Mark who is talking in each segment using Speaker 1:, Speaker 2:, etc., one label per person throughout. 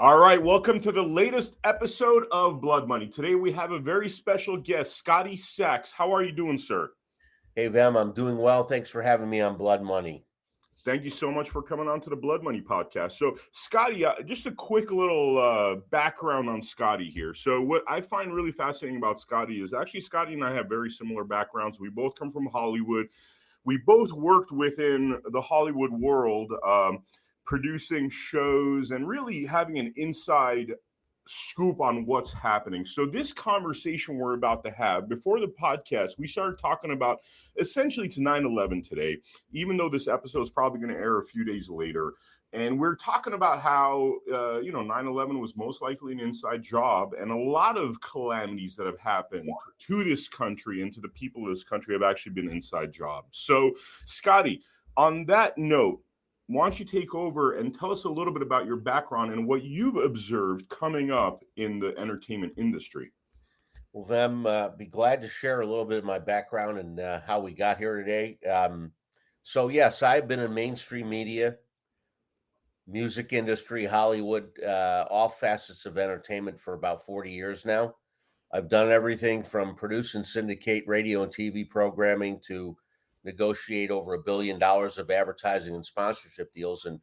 Speaker 1: All right, welcome to the latest episode of Blood Money. Today we have a very special guest, Scotty Saks. How are you doing, sir?
Speaker 2: Hey, Vem, I'm doing well. Thanks for having me on Blood Money.
Speaker 1: Thank you so much for coming on to the Blood Money podcast. So, Scotty, just a quick little background on Scotty here. So, what I find really fascinating about Scotty is actually Scotty and I have very similar backgrounds. We both come from Hollywood. We both worked within the Hollywood world, producing shows and really having an inside scoop on what's happening. So, this conversation we're about to have before the podcast, we started talking about essentially it's 9/11 today, even though this episode is probably going to air a few days later. And we're talking about how, 9/11 was most likely an inside job, and a lot of calamities that have happened to this country and to the people of this country have actually been inside jobs. So, Scotty, on that note, why don't you take over and tell us a little bit about your background and what you've observed coming up in the entertainment industry?
Speaker 2: Well, Vem, be glad to share a little bit of my background and how we got here today. Yes, I've been in mainstream media, music industry, Hollywood, all facets of entertainment for about 40 years now. I've done everything from produce and syndicate radio and TV programming to negotiate over $1 billion of advertising and sponsorship deals. And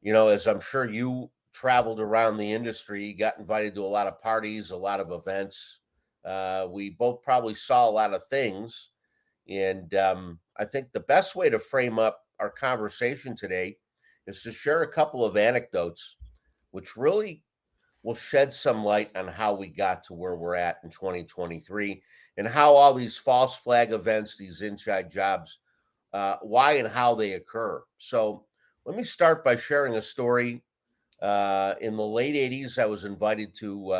Speaker 2: as I'm sure you traveled around the industry, got invited to a lot of parties, a lot of events. We both probably saw a lot of things. And I think the best way to frame up our conversation today is to share a couple of anecdotes, which really will shed some light on how we got to where we're at in 2023 and how all these false flag events, these inside jobs, why and how they occur. So, let me start by sharing a story. In the late 80s, I was invited to,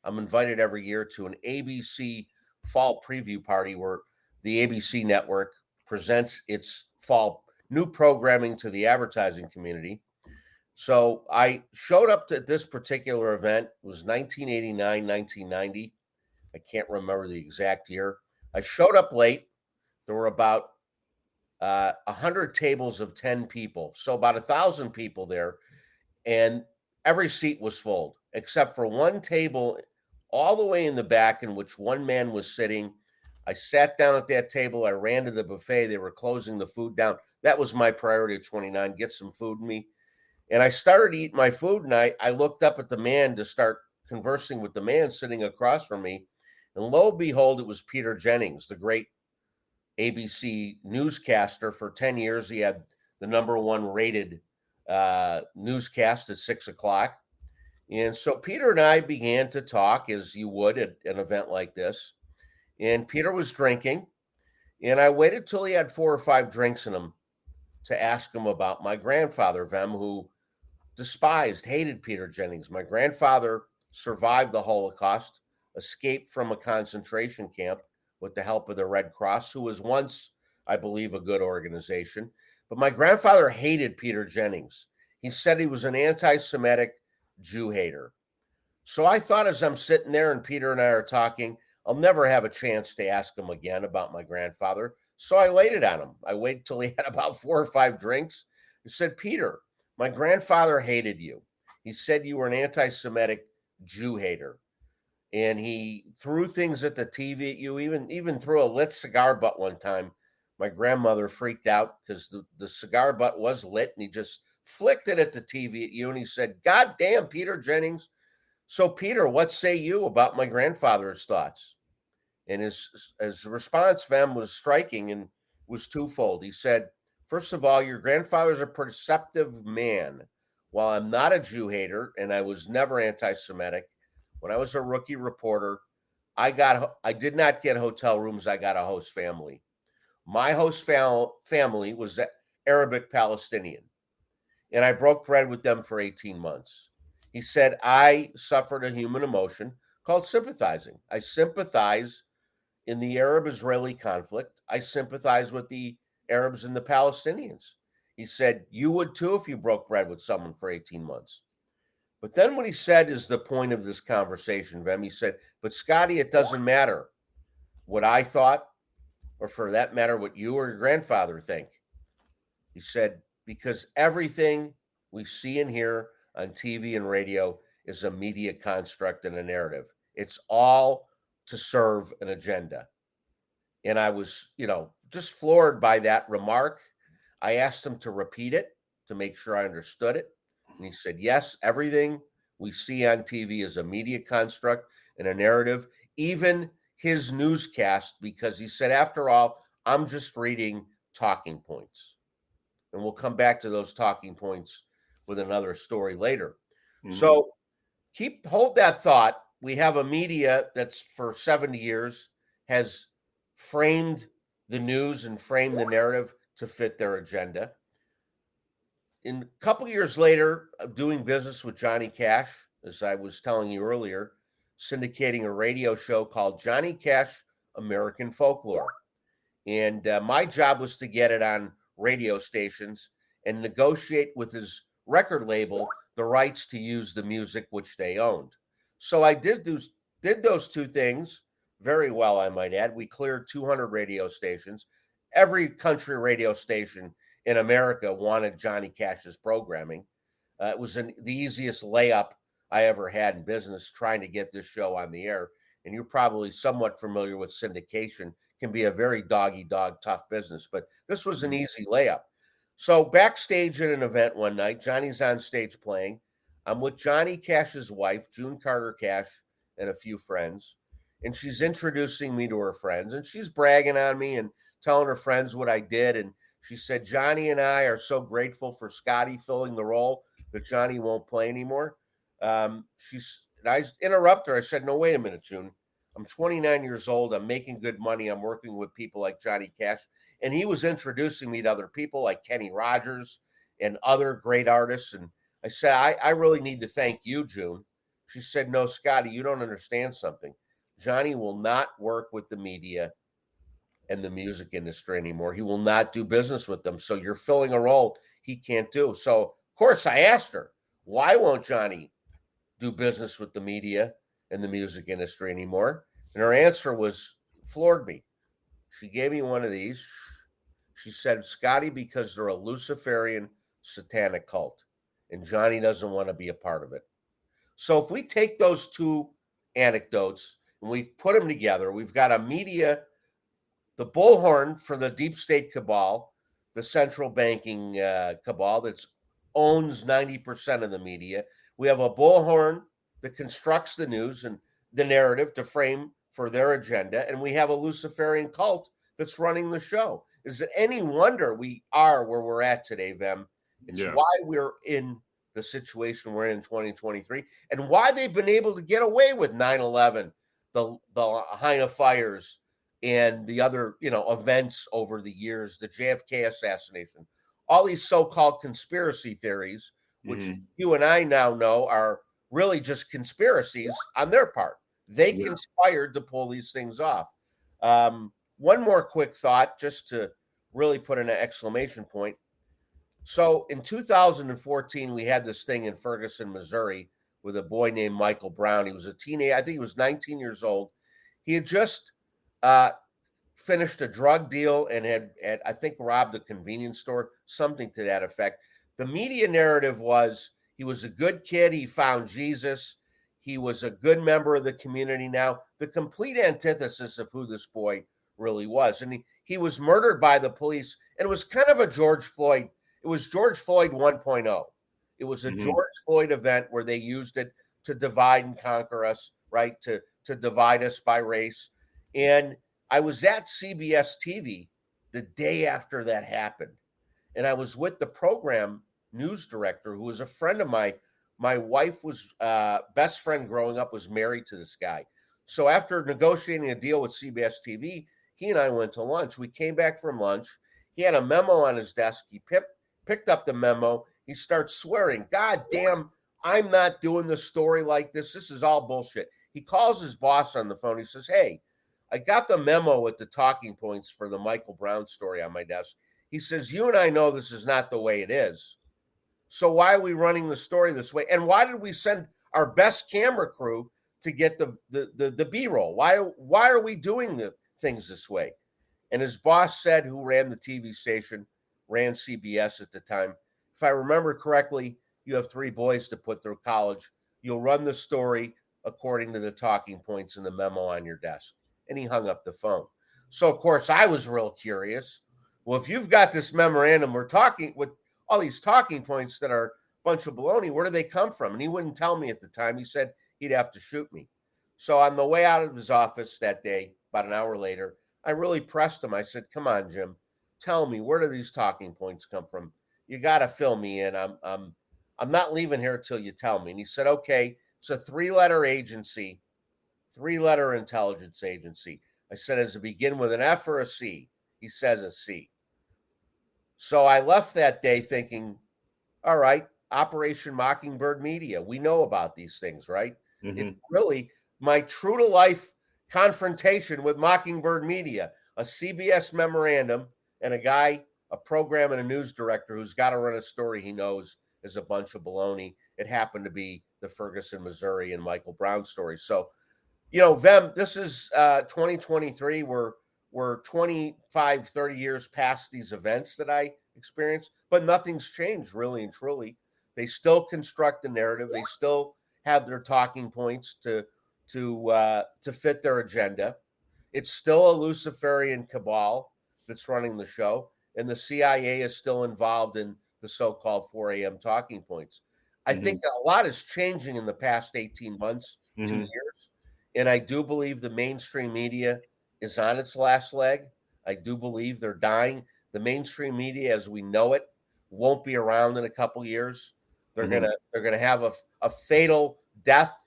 Speaker 2: I'm invited every year to an ABC fall preview party where the ABC network presents its fall new programming to the advertising community. So I showed up to this particular event. It was 1989, 1990. I can't remember the exact year. I showed up late. There were about 100 tables of 10 people, so about 1,000 people there, and every seat was full except for one table all the way in the back in which one man was sitting. I sat down at that table. I ran to the buffet. They were closing the food down. That was my priority at 29, get some food in me. And I started eating my food, and I looked up at the man to start conversing with the man sitting across from me. And lo and behold, it was Peter Jennings, the great ABC newscaster. For 10 years, he had the number one rated newscast at 6 o'clock. And so Peter and I began to talk as you would at an event like this. And Peter was drinking. And I waited till he had 4 or 5 drinks in him to ask him about my grandfather, Vem, who despised, hated Peter Jennings. My grandfather survived the Holocaust, escaped from a concentration camp with the help of the Red Cross, who was once, I believe, a good organization. But my grandfather hated Peter Jennings. He said he was an anti Semitic Jew hater. So I thought as I'm sitting there and Peter and I are talking, I'll never have a chance to ask him again about my grandfather. So I laid it on him. I waited till he had about 4 or 5 drinks. I said, Peter, my grandfather hated you. He said you were an anti Semitic Jew hater. And he threw things at the TV at you, even threw a lit cigar butt one time. My grandmother freaked out because the cigar butt was lit, and he just flicked it at the TV at you. And he said, God damn, Peter Jennings. So, Peter, what say you about my grandfather's thoughts? And his response, Vem, was striking and was twofold. He said, first of all, your grandfather's a perceptive man. While I'm not a Jew hater and I was never anti-Semitic, when I was a rookie reporter, I did not get hotel rooms. I got a host family. My host family was Arabic Palestinian, and I broke bread with them for 18 months. He said, I suffered a human emotion called sympathizing. I sympathize in the Arab-Israeli conflict. I sympathize with the Arabs and the Palestinians. He said, you would too if you broke bread with someone for 18 months. But then what he said is the point of this conversation, Vem. He said, but Scotty, it doesn't matter what I thought, or for that matter, what you or your grandfather think. He said, because everything we see and hear on TV and radio is a media construct and a narrative. It's all to serve an agenda. And I was, just floored by that remark. I asked him to repeat it to make sure I understood it. And he said, yes, everything we see on TV is a media construct and a narrative, even his newscast, because he said, after all, I'm just reading talking points. And we'll come back to those talking points with another story later. Mm-hmm. So hold that thought. We have a media that's for 70 years has framed the news and framed the narrative to fit their agenda. In a couple years later, doing business with Johnny Cash, as I was telling you earlier, syndicating a radio show called Johnny Cash American Folklore. And my job was to get it on radio stations and negotiate with his record label the rights to use the music which they owned. So I did those two things very well, I might add. We cleared 200 radio stations. Every country radio station in America wanted Johnny Cash's programming. It was the easiest layup I ever had in business trying to get this show on the air. And you're probably somewhat familiar with syndication. Can be a very dog-eat-dog tough business, but this was an easy layup. So backstage at an event one night, Johnny's on stage playing. I'm with Johnny Cash's wife, June Carter Cash, and a few friends. And she's introducing me to her friends, and she's bragging on me and telling her friends what I did. And she said, Johnny and I are so grateful for Scotty filling the role that Johnny won't play anymore. And I interrupted her. I said, no, wait a minute, June. I'm 29 years old. I'm making good money. I'm working with people like Johnny Cash. And he was introducing me to other people like Kenny Rogers and other great artists. And I said, I really need to thank you, June. She said, no, Scotty, you don't understand something. Johnny will not work with the media and the music industry anymore. He will not do business with them. So you're filling a role he can't do. So, of course, I asked her, why won't Johnny do business with the media and the music industry anymore? And her answer floored me. She gave me one of these. She said, Scotty, because they're a Luciferian satanic cult, and Johnny doesn't want to be a part of it. So if we take those two anecdotes and we put them together, we've got a media, the bullhorn for the deep state cabal, the central banking cabal that owns 90% of the media. We have a bullhorn that constructs the news and the narrative to frame for their agenda. And we have a Luciferian cult that's running the show. Is it any wonder we are where we're at today, Vem? It's why we're in the situation we're in 2023 and why they've been able to get away with 9/11, the Haina fires, and the other, events over the years, the JFK assassination, all these so-called conspiracy theories, which you and I now know are really just conspiracies on their part. They conspired to pull these things off. One more quick thought, just to really put an exclamation point. So in 2014, we had this thing in Ferguson, Missouri, with a boy named Michael Brown. He was a teenager. I think he was 19 years old. He had just finished a drug deal and had, I think, robbed a convenience store, something to that effect. The media narrative was he was a good kid. He found Jesus. He was a good member of the community now. The complete antithesis of who this boy really was. And he was murdered by the police. And it was kind of a George Floyd. It was George Floyd 1.0. It was a George Floyd event where they used it to divide and conquer us, right? To divide us by race. And I was at CBS TV the day after that happened. And I was with the program news director, who was a friend of mine. My wife was best friend growing up, was married to this guy. So after negotiating a deal with CBS TV, he and I went to lunch. We came back from lunch. He had a memo on his desk. He picked up the memo. He starts swearing, God damn, I'm not doing this story like this. This is all bullshit. He calls his boss on the phone. He says, hey, I got the memo with the talking points for the Michael Brown story on my desk. He says, you and I know this is not the way it is. So why are we running the story this way? And why did we send our best camera crew to get the B-roll? Why are we doing the things this way? And his boss said, who ran the TV station, ran CBS at the time, if I remember correctly, You have 3 boys to put through college. You'll run the story according to the talking points in the memo on your desk." And he hung up the phone. So, of course, I was real curious. Well, if you've got this memorandum, we're talking with all these talking points that are a bunch of baloney, where do they come from? And he wouldn't tell me at the time. He said he'd have to shoot me. So on the way out of his office that day, about an hour later, I really pressed him. I said, "Come on, Jim, tell me, where do these talking points come from? You got to fill me in. I'm not leaving here till you tell me." And he said, "Okay, it's a 3-letter agency, 3-letter intelligence agency." I said, "Does it begin with an F or a C?" He says a C. So I left that day thinking, all right, Operation Mockingbird Media. We know about these things, right?
Speaker 1: Mm-hmm.
Speaker 2: It's really my true to life confrontation with Mockingbird Media, a CBS memorandum, and a guy, a program and a news director who's got to run a story he knows is a bunch of baloney. It happened to be the Ferguson, Missouri, and Michael Brown story. So, Vem, this is 2023. We're 25, 30 years past these events that I experienced, but nothing's changed really and truly. They still construct the narrative. They still have their talking points to fit their agenda. It's still a Luciferian cabal that's running the show, and the CIA is still involved in the so-called 4 a.m. talking points. I think a lot is changing in the past 18 months, 2 years, and I do believe the mainstream media is on its last leg. I do believe they're dying. The mainstream media, as we know it, won't be around in a couple years. They're gonna have a fatal death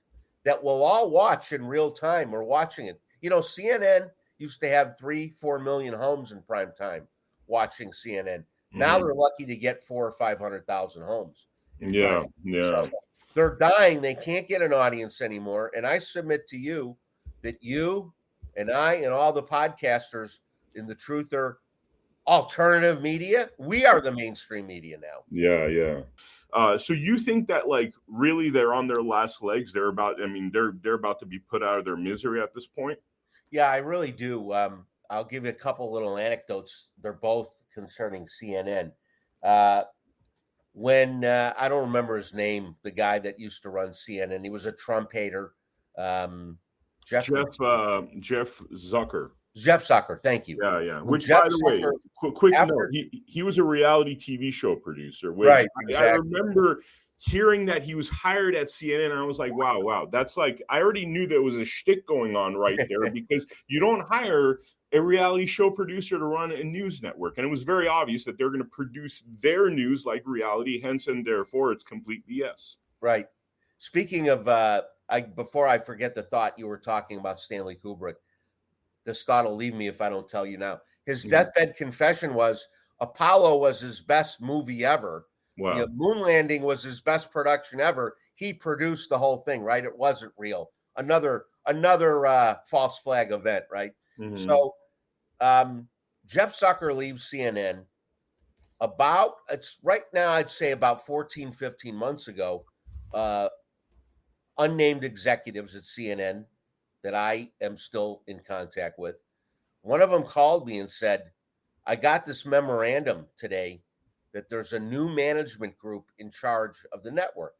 Speaker 2: that we'll all watch in real time. We're watching it. CNN used to have 3-4 million homes in prime time watching CNN. Now they're lucky to get 400,000 or 500,000 homes.
Speaker 1: Yeah.
Speaker 2: So they're dying. They can't get an audience anymore. And I submit to you that you and I and all the podcasters in the Truther alternative media, we are the mainstream media now.
Speaker 1: Yeah. So you think that really they're on their last legs? They're about to be put out of their misery at this point?
Speaker 2: Yeah, I really do. I'll give you a couple little anecdotes. They're both concerning CNN. When I don't remember his name, the guy that used to run CNN, he was a Trump hater. Jeff Zucker. Jeff Zucker, thank you.
Speaker 1: Yeah. Which, by the way, quick note, he was a reality TV show producer. Which
Speaker 2: right, exactly.
Speaker 1: I remember hearing that he was hired at CNN, and I was like, wow. That's I already knew there was a shtick going on right there, because you don't hire a reality show producer to run a news network. And it was very obvious that they're going to produce their news like reality, hence and therefore it's complete BS.
Speaker 2: Right. Speaking of, before I forget the thought, you were talking about Stanley Kubrick. This thought will leave me if I don't tell you now. His deathbed confession was Apollo was his best movie ever.
Speaker 1: Wow.
Speaker 2: The moon landing was his best production ever. He produced the whole thing, right? It wasn't real. Another false flag event, right? So Jeff Zucker leaves CNN it's right now, I'd say about 14, 15 months ago. Unnamed executives at CNN that I am still in contact with. One of them called me and said, "I got this memorandum today that there's a new management group in charge of the network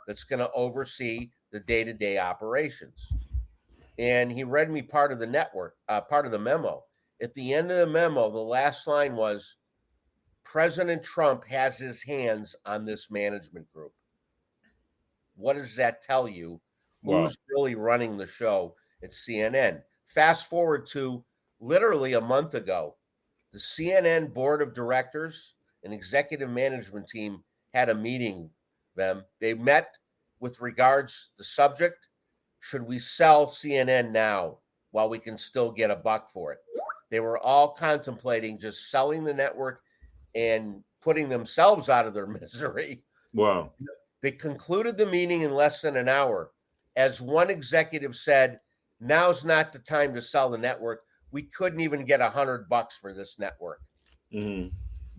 Speaker 2: that's going to oversee the day-to-day operations." And he read me part of the memo. At the end of the memo, the last line was, "President Trump has his hands on this management group." What does that tell you?
Speaker 1: Wow.
Speaker 2: Who's really running the show at CNN? Fast forward to literally a month ago, the CNN board of directors and executive management team had a meeting. They met with regards to the subject. Should we sell CNN now while we can still get a buck for it? They were all contemplating just selling the network and putting themselves out of their misery.
Speaker 1: Wow.
Speaker 2: They concluded the meeting in less than an hour. As one executive said, "Now's not the time to sell the network. We couldn't even get $100 for this network."
Speaker 1: Wow.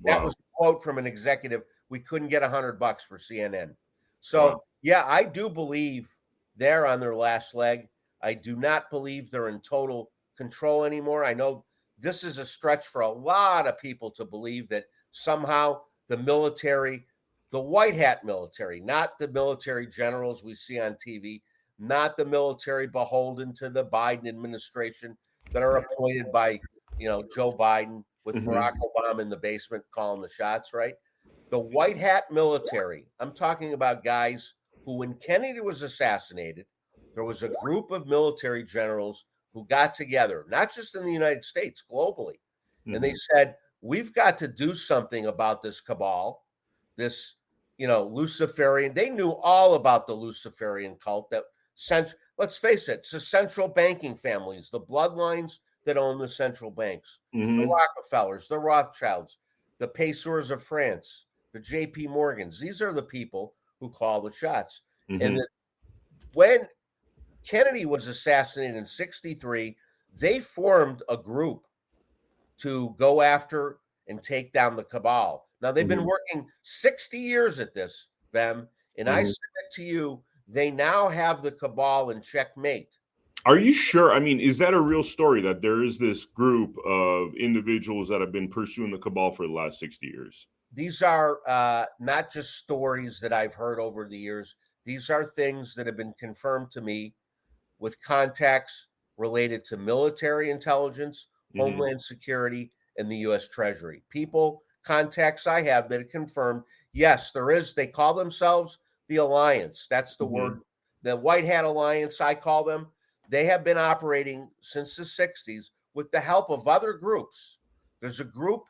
Speaker 2: That was a quote from an executive. "We couldn't get $100 for CNN." So, yeah, I do believe they're on their last leg. I do not believe they're in total control anymore. I know this is a stretch for a lot of people to believe that somehow the military The white hat military, not the military generals we see on TV, not the military beholden to the Biden administration that are appointed by, Joe Biden with Barack Obama in the basement calling the shots, right? The white hat military, I'm talking about guys who, when Kennedy was assassinated, there was a group of military generals who got together, not just in the United States, globally. And they said, we've got to do something about this cabal, this, Luciferian. They knew all about the Luciferian cult that let's face it, it's the central banking families, the bloodlines that own the central banks, the Rockefellers, the Rothschilds, the Paysours of France, the JP Morgans. These are the people who call the shots. And when Kennedy was assassinated in 1963, they formed a group to go after and take down the cabal. Now, they've been working 60 years at this, Vem, and I submit to you, they now have the cabal in checkmate.
Speaker 1: Are you sure? I mean, is that a real story that there is this group of individuals that have been pursuing the cabal for the last 60 years?
Speaker 2: These are not just stories that I've heard over the years. These are things that have been confirmed to me with contacts related to military intelligence, Homeland Security, and the U.S. Treasury. Contacts I have that have confirmed, yes, there is. They call themselves the Alliance. That's the word. The White Hat Alliance, I call them. They have been operating since the 60s with the help of other groups. There's a group,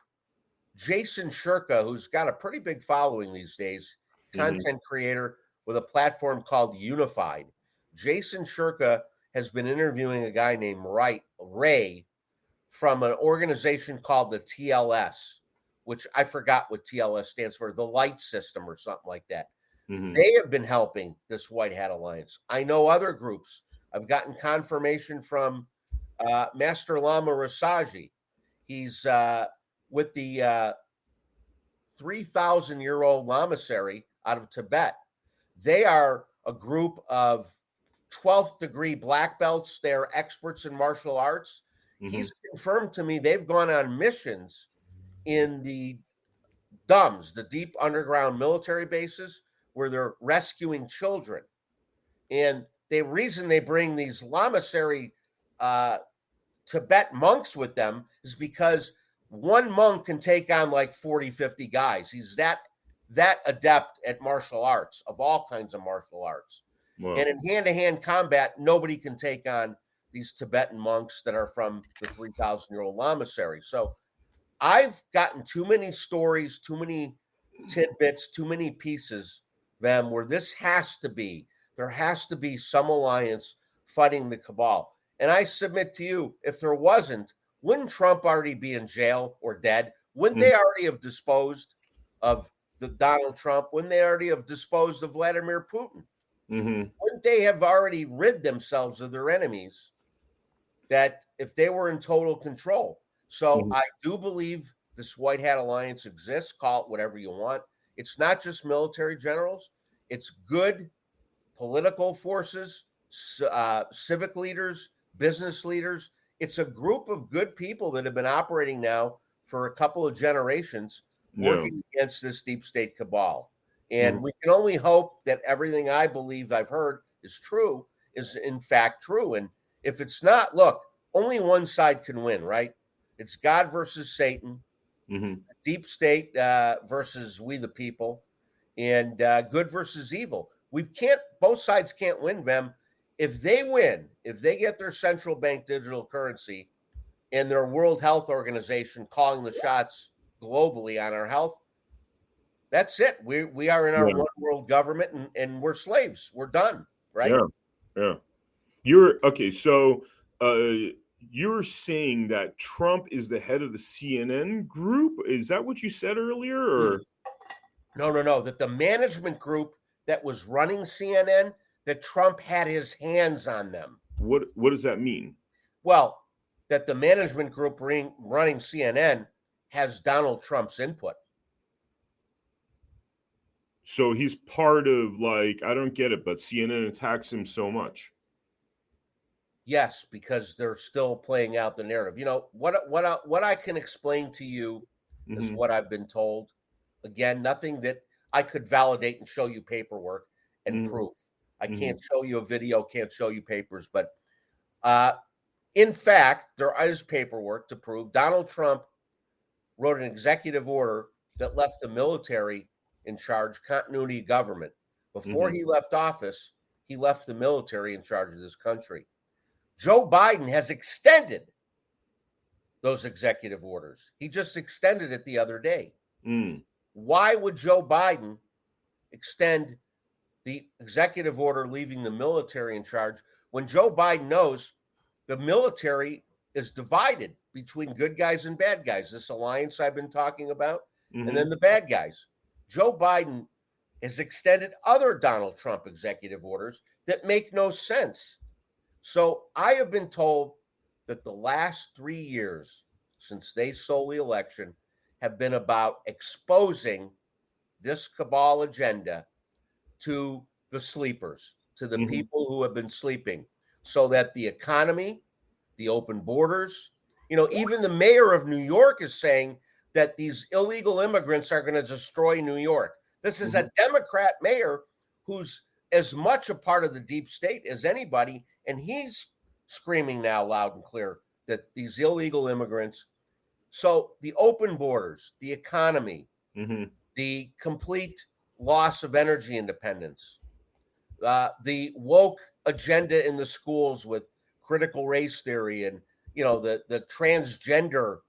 Speaker 2: Jason Shirka, who's got a pretty big following these days, content creator with a platform called Unified. Jason Shirka has been interviewing a guy named Ray from an organization called the TLS, which I forgot what TLS stands for, the Light System or something like that. They have been helping this White Hat Alliance. I know other groups. I've gotten confirmation from Master Lama Rasaji. He's with the 3,000-year-old lamasery out of Tibet. They are a group of 12th degree black belts. They're experts in martial arts. He's confirmed to me they've gone on missions in the DUMBs, the deep underground military bases, where they're rescuing children. And the reason they bring these lamasery Tibet monks with them is because one monk can take on like 40, 50 guys. He's that adept at martial arts, of all kinds of martial arts. Wow. And in hand-to-hand combat, nobody can take on these Tibetan monks that are from the 3,000-year-old lamasery. So I've gotten too many stories, too many tidbits, too many pieces, Vem, where there has to be some alliance fighting the cabal. And I submit to you, if there wasn't, wouldn't Trump already be in jail or dead? Wouldn't they already have disposed of the Donald Trump? Wouldn't they already have disposed of Vladimir Putin? Wouldn't they have already rid themselves of their enemies that if they were in total control? So I do believe this White Hat Alliance exists. Call it whatever you want. It's not just military generals. It's good political forces, civic leaders, business leaders. It's a group of good people that have been operating now for a couple of generations working against this deep state cabal. And we can only hope that everything I believe I've heard is true, is in fact true. And if it's not, look, only one side can win, right? It's God versus Satan, deep state versus we the people, and good versus evil. Both sides can't win, Vem. If they win, if they get their central bank digital currency and their World Health Organization calling the shots globally on our health, that's it. We are in our one world government and we're slaves. We're done, right?
Speaker 1: Yeah. You're okay. So you're saying that Trump is the head of the CNN group? Is that what you said earlier? Or
Speaker 2: No. That the management group that was running CNN, that Trump had his hands on them.
Speaker 1: What does that mean?
Speaker 2: Well, that the management group running CNN has Donald Trump's input.
Speaker 1: So he's part of, like, I don't get it, but CNN attacks him so much.
Speaker 2: Yes, because they're still playing out the narrative. You know, what I can explain to you is what I've been told. Again, nothing that I could validate and show you paperwork and
Speaker 1: Mhm.
Speaker 2: proof. I
Speaker 1: Mhm.
Speaker 2: can't show you a video, can't show you papers, but in fact, there is paperwork to prove Donald Trump wrote an executive order that left the military in charge, continuity government. Before
Speaker 1: Mhm.
Speaker 2: he left office, he left the military in charge of this country. Joe Biden has extended those executive orders. He just extended it the other day.
Speaker 1: Mm.
Speaker 2: Why would Joe Biden extend the executive order leaving the military in charge when Joe Biden knows the military is divided between good guys and bad guys? This alliance I've been talking about, and then
Speaker 1: Mhm.
Speaker 2: the bad guys. Joe Biden has extended other Donald Trump executive orders that make no sense. So I have been told that the last 3 years since they stole the election have been about exposing this cabal agenda to the sleepers, to the
Speaker 1: Mhm.
Speaker 2: people who have been sleeping, so that the economy, the open borders, even the mayor of New York is saying that these illegal immigrants are going to destroy New York. This is
Speaker 1: Mhm.
Speaker 2: a Democrat mayor who's as much a part of the deep state as anybody, and he's screaming now loud and clear that these illegal immigrants. So the open borders, the economy,
Speaker 1: Mhm.
Speaker 2: the complete loss of energy independence, the woke agenda in the schools with critical race theory and the transgender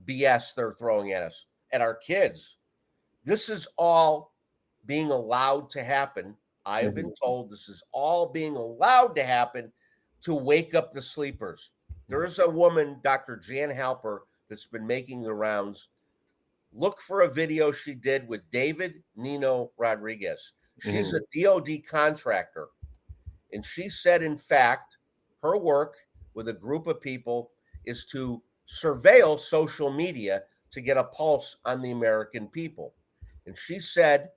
Speaker 2: BS they're throwing at us, at our kids. This is all being allowed to happen. I have been
Speaker 1: Mhm.
Speaker 2: told this is all being allowed to happen to wake up the sleepers. There is a woman, Dr. Jan Halper, that's been making the rounds. Look for a video she did with David Nino Rodriguez. She's a
Speaker 1: Mhm.
Speaker 2: DOD contractor. And she said, in fact, her work with a group of people is to surveil social media to get a pulse on the American people. And she said,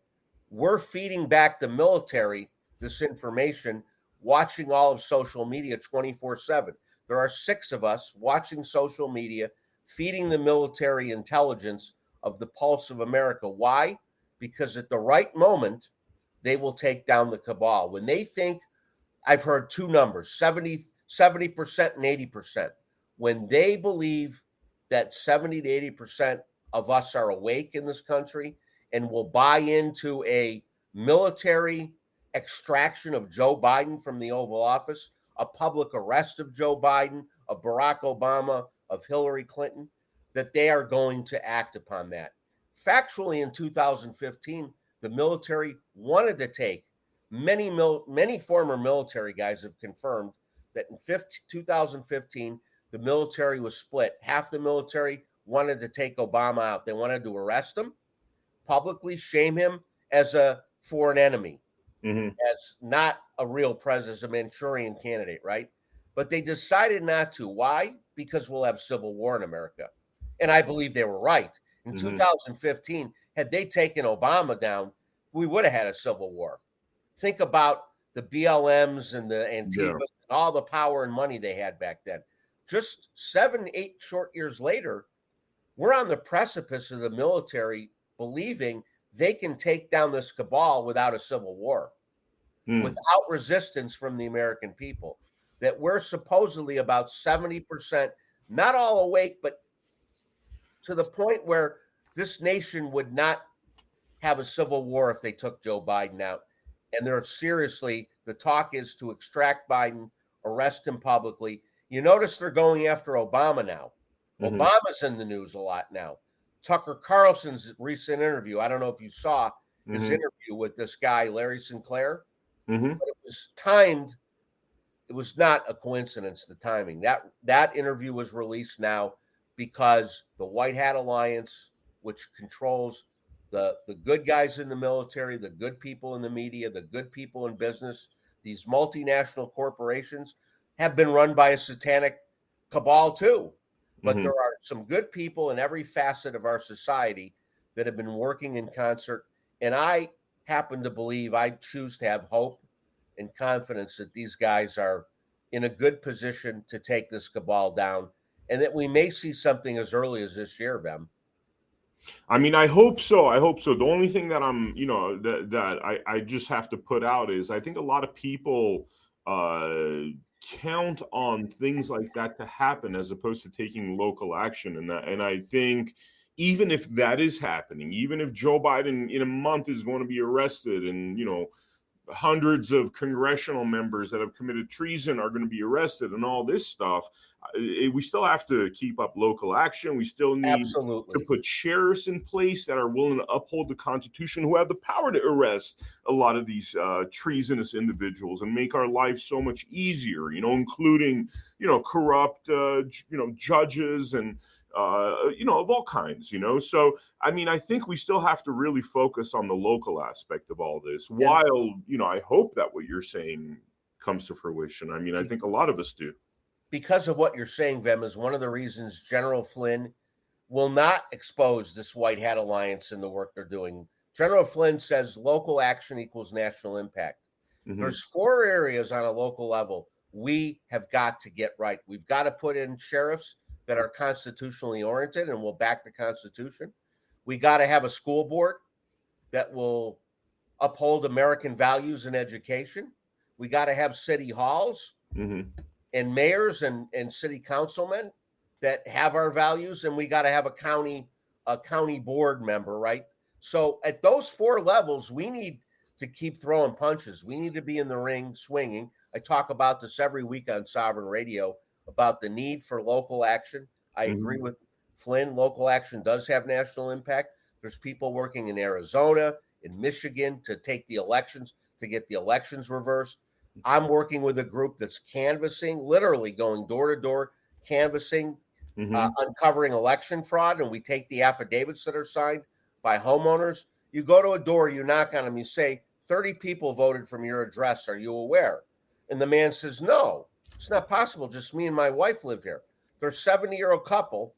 Speaker 2: we're feeding back the military this information, watching all of social media 24/7. There are 6 of us watching social media, feeding the military intelligence of the pulse of America. Why? Because at the right moment, they will take down the cabal. When they think, I've heard 2 numbers, 70% and 80%. When they believe that 70 to 80% of us are awake in this country and will buy into a military extraction of Joe Biden from the Oval Office, a public arrest of Joe Biden, of Barack Obama, of Hillary Clinton, that they are going to act upon that. Factually, in 2015, the military wanted to take many former military guys have confirmed that in 2015 the military was split. Half the military wanted to take Obama out. They wanted to arrest him, publicly shame him as a foreign enemy,
Speaker 1: Mhm.
Speaker 2: as not a real president, a Manchurian candidate, right? But they decided not to. Why? Because we'll have civil war in America. And I believe they were right. In
Speaker 1: Mhm.
Speaker 2: 2015, had they taken Obama down, we would have had a civil war. Think about the BLMs and the Antifa
Speaker 1: Yeah.
Speaker 2: and all the power and money they had back then. Just 7, 8 short years later, we're on the precipice of the military believing they can take down this cabal without a civil war,
Speaker 1: Mm.
Speaker 2: without resistance from the American people. That we're supposedly about 70%, not all awake, but to the point where this nation would not have a civil war if they took Joe Biden out. And they're seriously, the talk is to extract Biden, arrest him publicly. You notice they're going after Obama now.
Speaker 1: Mhm.
Speaker 2: Obama's in the news a lot now. Tucker Carlson's recent interview, I don't know if you saw his
Speaker 1: Mhm.
Speaker 2: interview with this guy, Larry Sinclair,
Speaker 1: Mhm.
Speaker 2: but it was timed. It was not a coincidence, the timing. That interview was released now because the White Hat Alliance, which controls the good guys in the military, the good people in the media, the good people in business, these multinational corporations have been run by a satanic cabal too. But there
Speaker 1: Mhm.
Speaker 2: are some good people in every facet of our society that have been working in concert. And I happen to believe, I choose to have hope and confidence that these guys are in a good position to take this cabal down and that we may see something as early as this year, Vem.
Speaker 1: I mean, I hope so. I hope so. The only thing that I'm, I just have to put out is I think a lot of people uh, count on things like that to happen as opposed to taking local action. And I think even if that is happening, even if Joe Biden in a month is going to be arrested and, hundreds of congressional members that have committed treason are going to be arrested and all this stuff, we still have to keep up local action. We still need to
Speaker 2: Absolutely.
Speaker 1: put sheriffs in place that are willing to uphold the Constitution, who have the power to arrest a lot of these treasonous individuals and make our lives so much easier, including, corrupt, judges and, of all kinds, So, I mean, I think we still have to really focus on the local aspect of all this
Speaker 2: And
Speaker 1: while, I hope that what you're saying comes to fruition. I mean, I think a lot of us do.
Speaker 2: because of what you're saying, Vem, is one of the reasons General Flynn will not expose this White Hat Alliance and the work they're doing. General Flynn says local action equals national impact.
Speaker 1: Mm-hmm.
Speaker 2: There's 4 areas on a local level we have got to get right. We've got to put in sheriffs that are constitutionally oriented and will back the Constitution. We got to have a school board that will uphold American values and education. We got to have city halls and mayors and city councilmen that have our values, and we got to have a county board member, right? So at those 4 levels, we need to keep throwing punches. We need to be in the ring swinging. I talk about this every week on Sovereign Radio about the need for local action. I agree with Flynn. Local action does have national impact. There's people working in Arizona, in Michigan to take the elections, to get the elections reversed. I'm working with a group that's canvassing, literally going door to door, canvassing, uncovering election fraud. And we take the affidavits that are signed by homeowners. You go to a door, you knock on them, you say, 30 people voted from your address. Are you aware? And the man says, no, it's not possible. Just me and my wife live here. They're a 70-year-old couple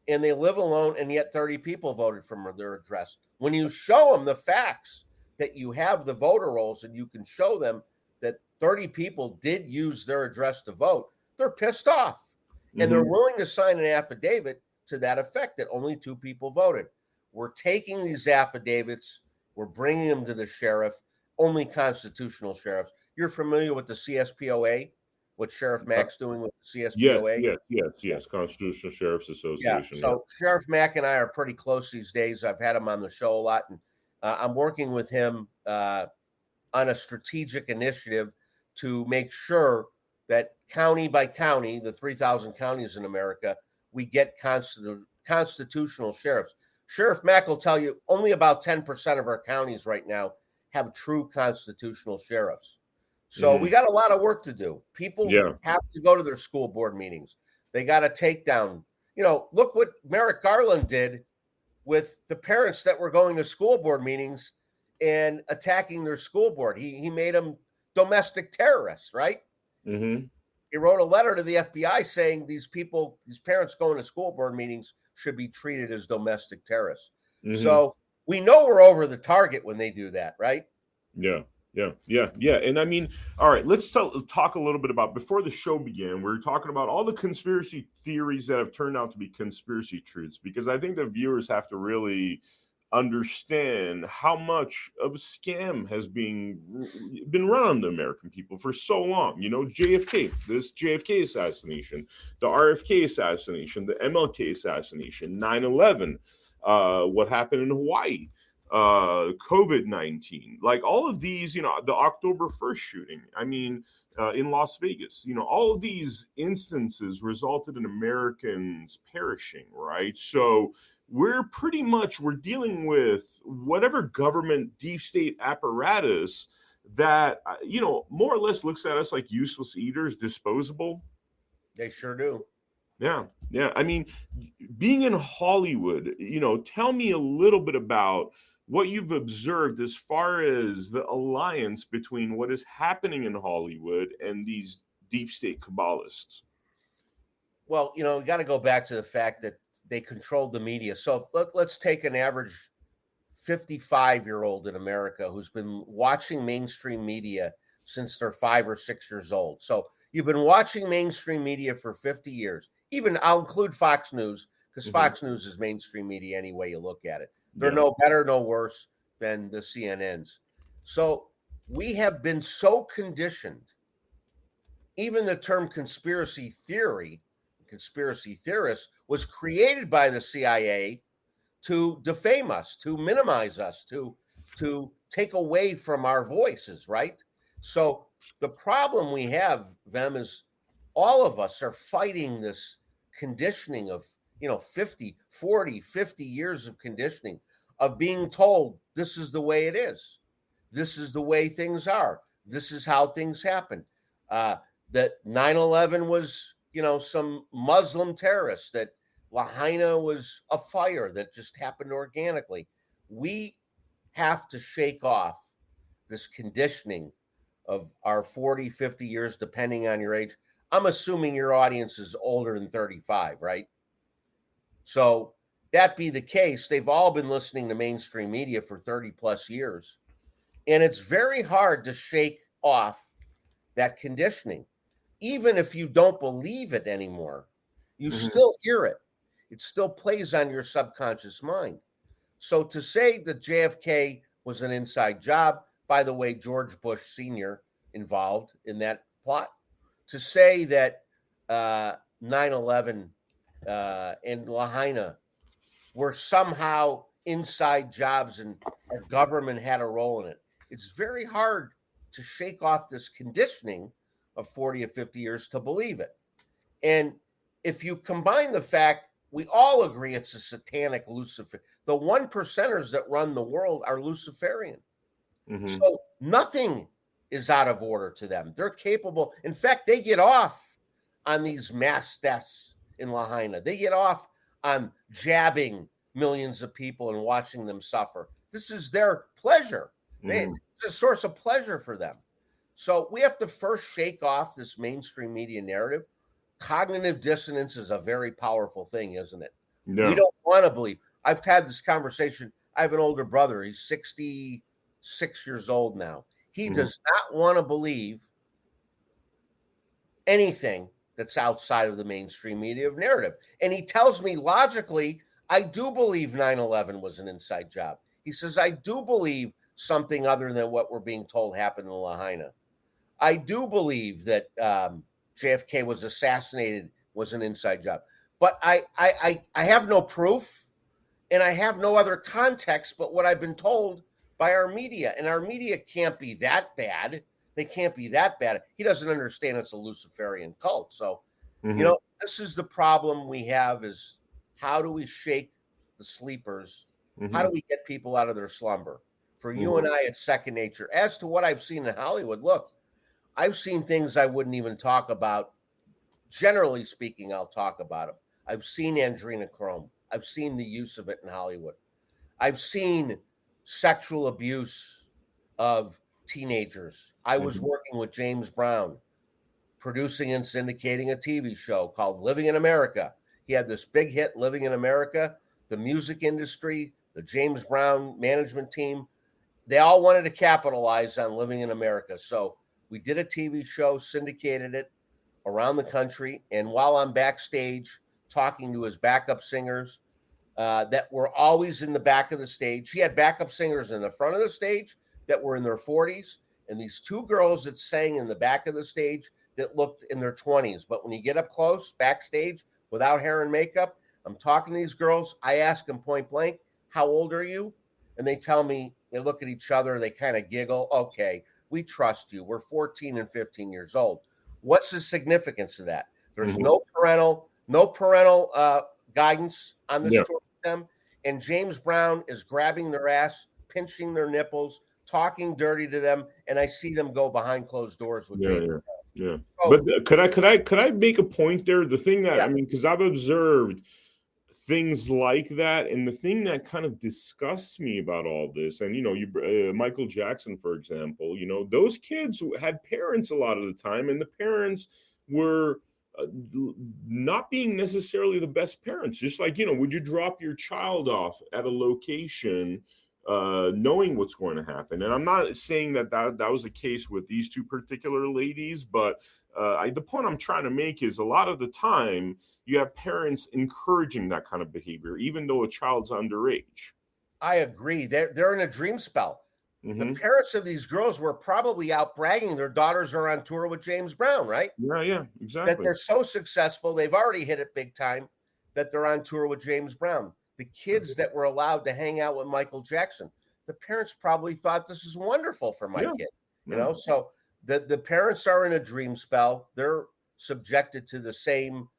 Speaker 2: and they live alone, and yet 30 people voted from their address. When you show them the facts that you have the voter rolls and you can show them that 30 people did use their address to vote, they're pissed off. And they're willing to sign an affidavit to that effect that only 2 people voted. We're taking these affidavits, we're bringing them to the sheriff, only constitutional sheriffs. You're familiar with the CSPOA, what Sheriff Mack's doing with the CSPOA?
Speaker 1: Yes. Constitutional Sheriffs
Speaker 2: Yeah.
Speaker 1: Association.
Speaker 2: So Sheriff Mack and I are pretty close these days. I've had him on the show a lot, and I'm working with him on a strategic initiative to make sure that county by county, the 3,000 counties in America, we get constitutional sheriffs. Sheriff Mack will tell you only about 10% of our counties right now have true constitutional sheriffs. So we got a lot of work to do. People have to go to their school board meetings. They got to take down, look what Merrick Garland did with the parents that were going to school board meetings and attacking their school board. He made them domestic terrorists, right? He wrote a letter to the FBI saying these parents going to school board meetings should be treated as domestic terrorists. So we know we're over the target when they do that, right?
Speaker 1: Yeah. And I mean, all right, let's talk a little bit about, before the show began, we were talking about all the conspiracy theories that have turned out to be conspiracy truths, because I think the viewers have to really understand how much of a scam has been run on the American people for so long. This JFK assassination, the RFK assassination, the MLK assassination, 9/11, what happened in Hawaii, COVID-19, like all of these, the October 1st shooting, I mean, in Las Vegas, all of these instances resulted in Americans perishing, right? So we're dealing with whatever government deep state apparatus that, more or less looks at us like useless eaters, disposable.
Speaker 2: They sure do.
Speaker 1: Yeah. I mean, being in Hollywood, tell me a little bit about what you've observed as far as the alliance between what is happening in Hollywood and these deep state Kabbalists.
Speaker 2: Well, we got to go back to the fact that they controlled the media. So let's take an average 55-year-old in America who's been watching mainstream media since they're 5 or 6 years old. So you've been watching mainstream media for 50 years. Even I'll include Fox News because Fox News is mainstream media any way you look at it. They're
Speaker 1: Yeah.
Speaker 2: no better, no worse than the CNNs. So we have been so conditioned. Even the term conspiracy theory, conspiracy theorist, was created by the CIA to defame us, to minimize us, to take away from our voices, right? So the problem we have, Vem, is all of us are fighting this conditioning of 50, 40, 50 years of conditioning of being told this is the way it is. This is the way things are. This is how things happen. That 9/11 was, some Muslim terrorists, that Lahaina was a fire that just happened organically. We have to shake off this conditioning of our 40, 50 years, depending on your age. I'm assuming your audience is older than 35, right? So that be the case, they've all been listening to mainstream media for 30 plus years. And it's very hard to shake off that conditioning. Even if you don't believe it anymore, you still hear it. It still plays on your subconscious mind. So to say that JFK was an inside job, by the way, George Bush Sr. involved in that plot, to say that 9/11 and Lahaina were somehow inside jobs and our government had a role in it, it's very hard to shake off this conditioning of 40 or 50 years to believe it. And if you combine the fact, we all agree it's a satanic Lucifer. The 1%ers that run the world are Luciferian. So nothing is out of order to them. They're capable. In fact, they get off on these mass deaths in Lahaina. They get off on jabbing millions of people and watching them suffer. This is their pleasure. It's a source of pleasure for them. So we have to first shake off this mainstream media narrative. Cognitive dissonance is a very powerful thing, isn't it? Yeah. We don't want to believe. I've had this conversation. I have an older brother. He's 66 years old now. He does not want to believe anything that's outside of the mainstream media narrative. And he tells me logically, I do believe 9/11 was an inside job. He says, I do believe something other than what we're being told happened in Lahaina. I do believe that JFK was assassinated was an inside job. But I have no proof and I have no other context but what I've been told by our media. And our media can't be that bad. They can't be that bad. He doesn't understand it's a Luciferian cult. So, this is the problem we have is how do we shake the sleepers? How do we get people out of their slumber? For you and I, it's second nature. As to what I've seen in Hollywood, look, I've seen things I wouldn't even talk about. Generally speaking, I'll talk about them. I've seen adrenochrome. I've seen the use of it in Hollywood. I've seen sexual abuse of teenagers. I was working with James Brown, producing and syndicating a TV show called Living in America. He had this big hit, Living in America. The music industry, the James Brown management team, they all wanted to capitalize on Living in America. So we did a TV show, syndicated it around the country. And while I'm backstage talking to his backup singers that were always in the back of the stage, he had backup singers in the front of the stage that were in their 40s, and these two girls that sang in the back of the stage that looked in their 20s. But when you get up close, backstage, without hair and makeup, I'm talking to these girls. I ask them point blank, how old are you? And they tell me, they look at each other, they kind of giggle. Okay, we trust you. We're 14 and 15 years old. What's the significance of that? There's no parental guidance on this tour with them. And James Brown is grabbing their ass, pinching their nipples, talking dirty to them, and I see them go behind closed doors with James Brown.
Speaker 1: Yeah. So, but could I make a point there? The thing that I mean, because I've observed things like that, and the thing that kind of disgusts me about all this, and Michael Jackson, for example, those kids had parents a lot of the time, and the parents were not being necessarily the best parents. Just like, would you drop your child off at a location knowing what's going to happen? And I'm not saying that was the case with these two particular ladies, but the point I'm trying to make is a lot of the time you have parents encouraging that kind of behavior, even though a child's underage.
Speaker 2: I agree. They're in a dream spell. The
Speaker 1: Mm-hmm.
Speaker 2: parents of these girls were probably out bragging their daughters are on tour with James Brown, right?
Speaker 1: Yeah,
Speaker 2: That
Speaker 1: exactly.
Speaker 2: they're so successful, they've already hit it big time, that they're on tour with James Brown. The kids that were allowed to hang out with Michael Jackson, the parents probably thought this is wonderful for my
Speaker 1: Yeah,
Speaker 2: kid,
Speaker 1: yeah.
Speaker 2: So the parents are in a dream spell. They're subjected to the same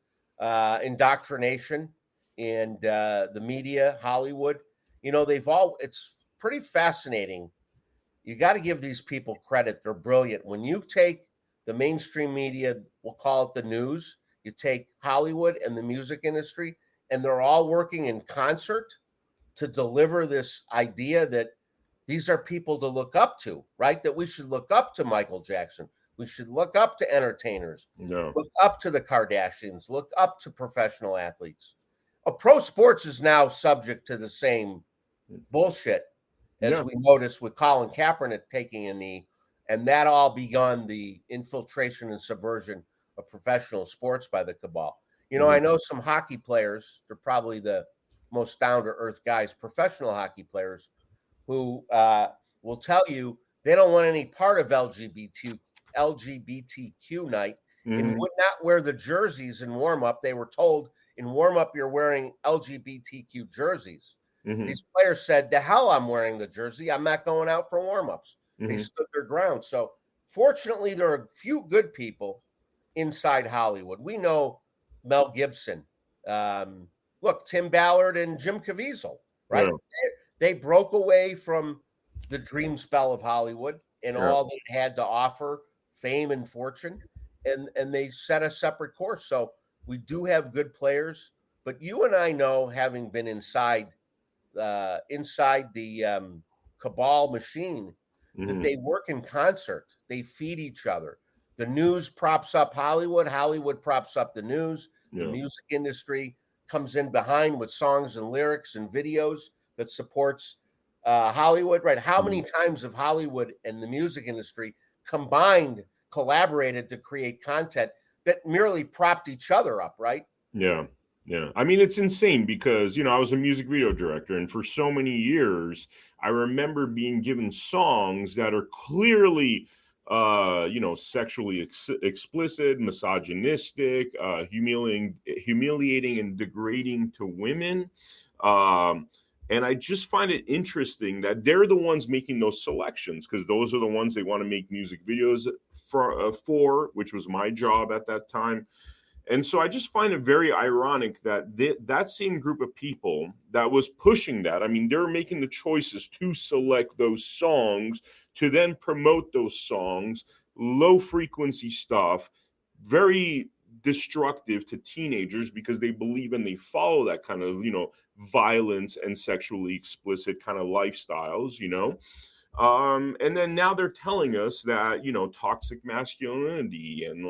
Speaker 2: indoctrination and the media, Hollywood. It's pretty fascinating. You got to give these people credit. They're brilliant. When you take the mainstream media, we'll call it the news, you take Hollywood and the music industry, and they're all working in concert to deliver this idea that these are people to look up to, right? That we should look up to Michael Jackson. We should look up to entertainers,
Speaker 1: Yeah.
Speaker 2: look up to the Kardashians, look up to professional athletes. Pro sports is now subject to the same bullshit as we noticed with Colin Kaepernick taking a knee, and that all begun the infiltration and subversion of professional sports by the cabal. I know some hockey players, they're probably the most down-to-earth guys, professional hockey players, who will tell you they don't want any part of LGBTQ night and would not wear the jerseys in warm-up. They were told in warm-up you're wearing LGBTQ jerseys. These players said, "The hell, I'm wearing the jersey. I'm not going out for warm-ups." They stood their ground. So fortunately, there are a few good people inside Hollywood. We know Mel Gibson. Look, Tim Ballard and Jim Caviezel, right?
Speaker 1: Yeah.
Speaker 2: They broke away from the dream spell of Hollywood and all that it had to offer, fame and fortune, and they set a separate course. So we do have good players, but you and I know, having been inside the cabal machine, that they work in concert. They feed each other. The news props up Hollywood. Hollywood props up the news. The music industry comes in behind with songs and lyrics and videos that supports Hollywood, right? How many times have Hollywood and the music industry collaborated to create content that merely propped each other up, right?
Speaker 1: Yeah. Yeah. I mean, it's insane because, I was a music video director, and for so many years, I remember being given songs that are clearly, sexually explicit, misogynistic, humiliating and degrading to women. And I just find it interesting that they're the ones making those selections, because those are the ones they want to make music videos for, which was my job at that time. And so I just find it very ironic that that same group of people that was pushing that, I mean, they're making the choices to select those songs, to then promote those songs, low frequency stuff, very destructive to teenagers because they believe and they follow that kind of, violence and sexually explicit kind of lifestyles, and then now they're telling us that, toxic masculinity and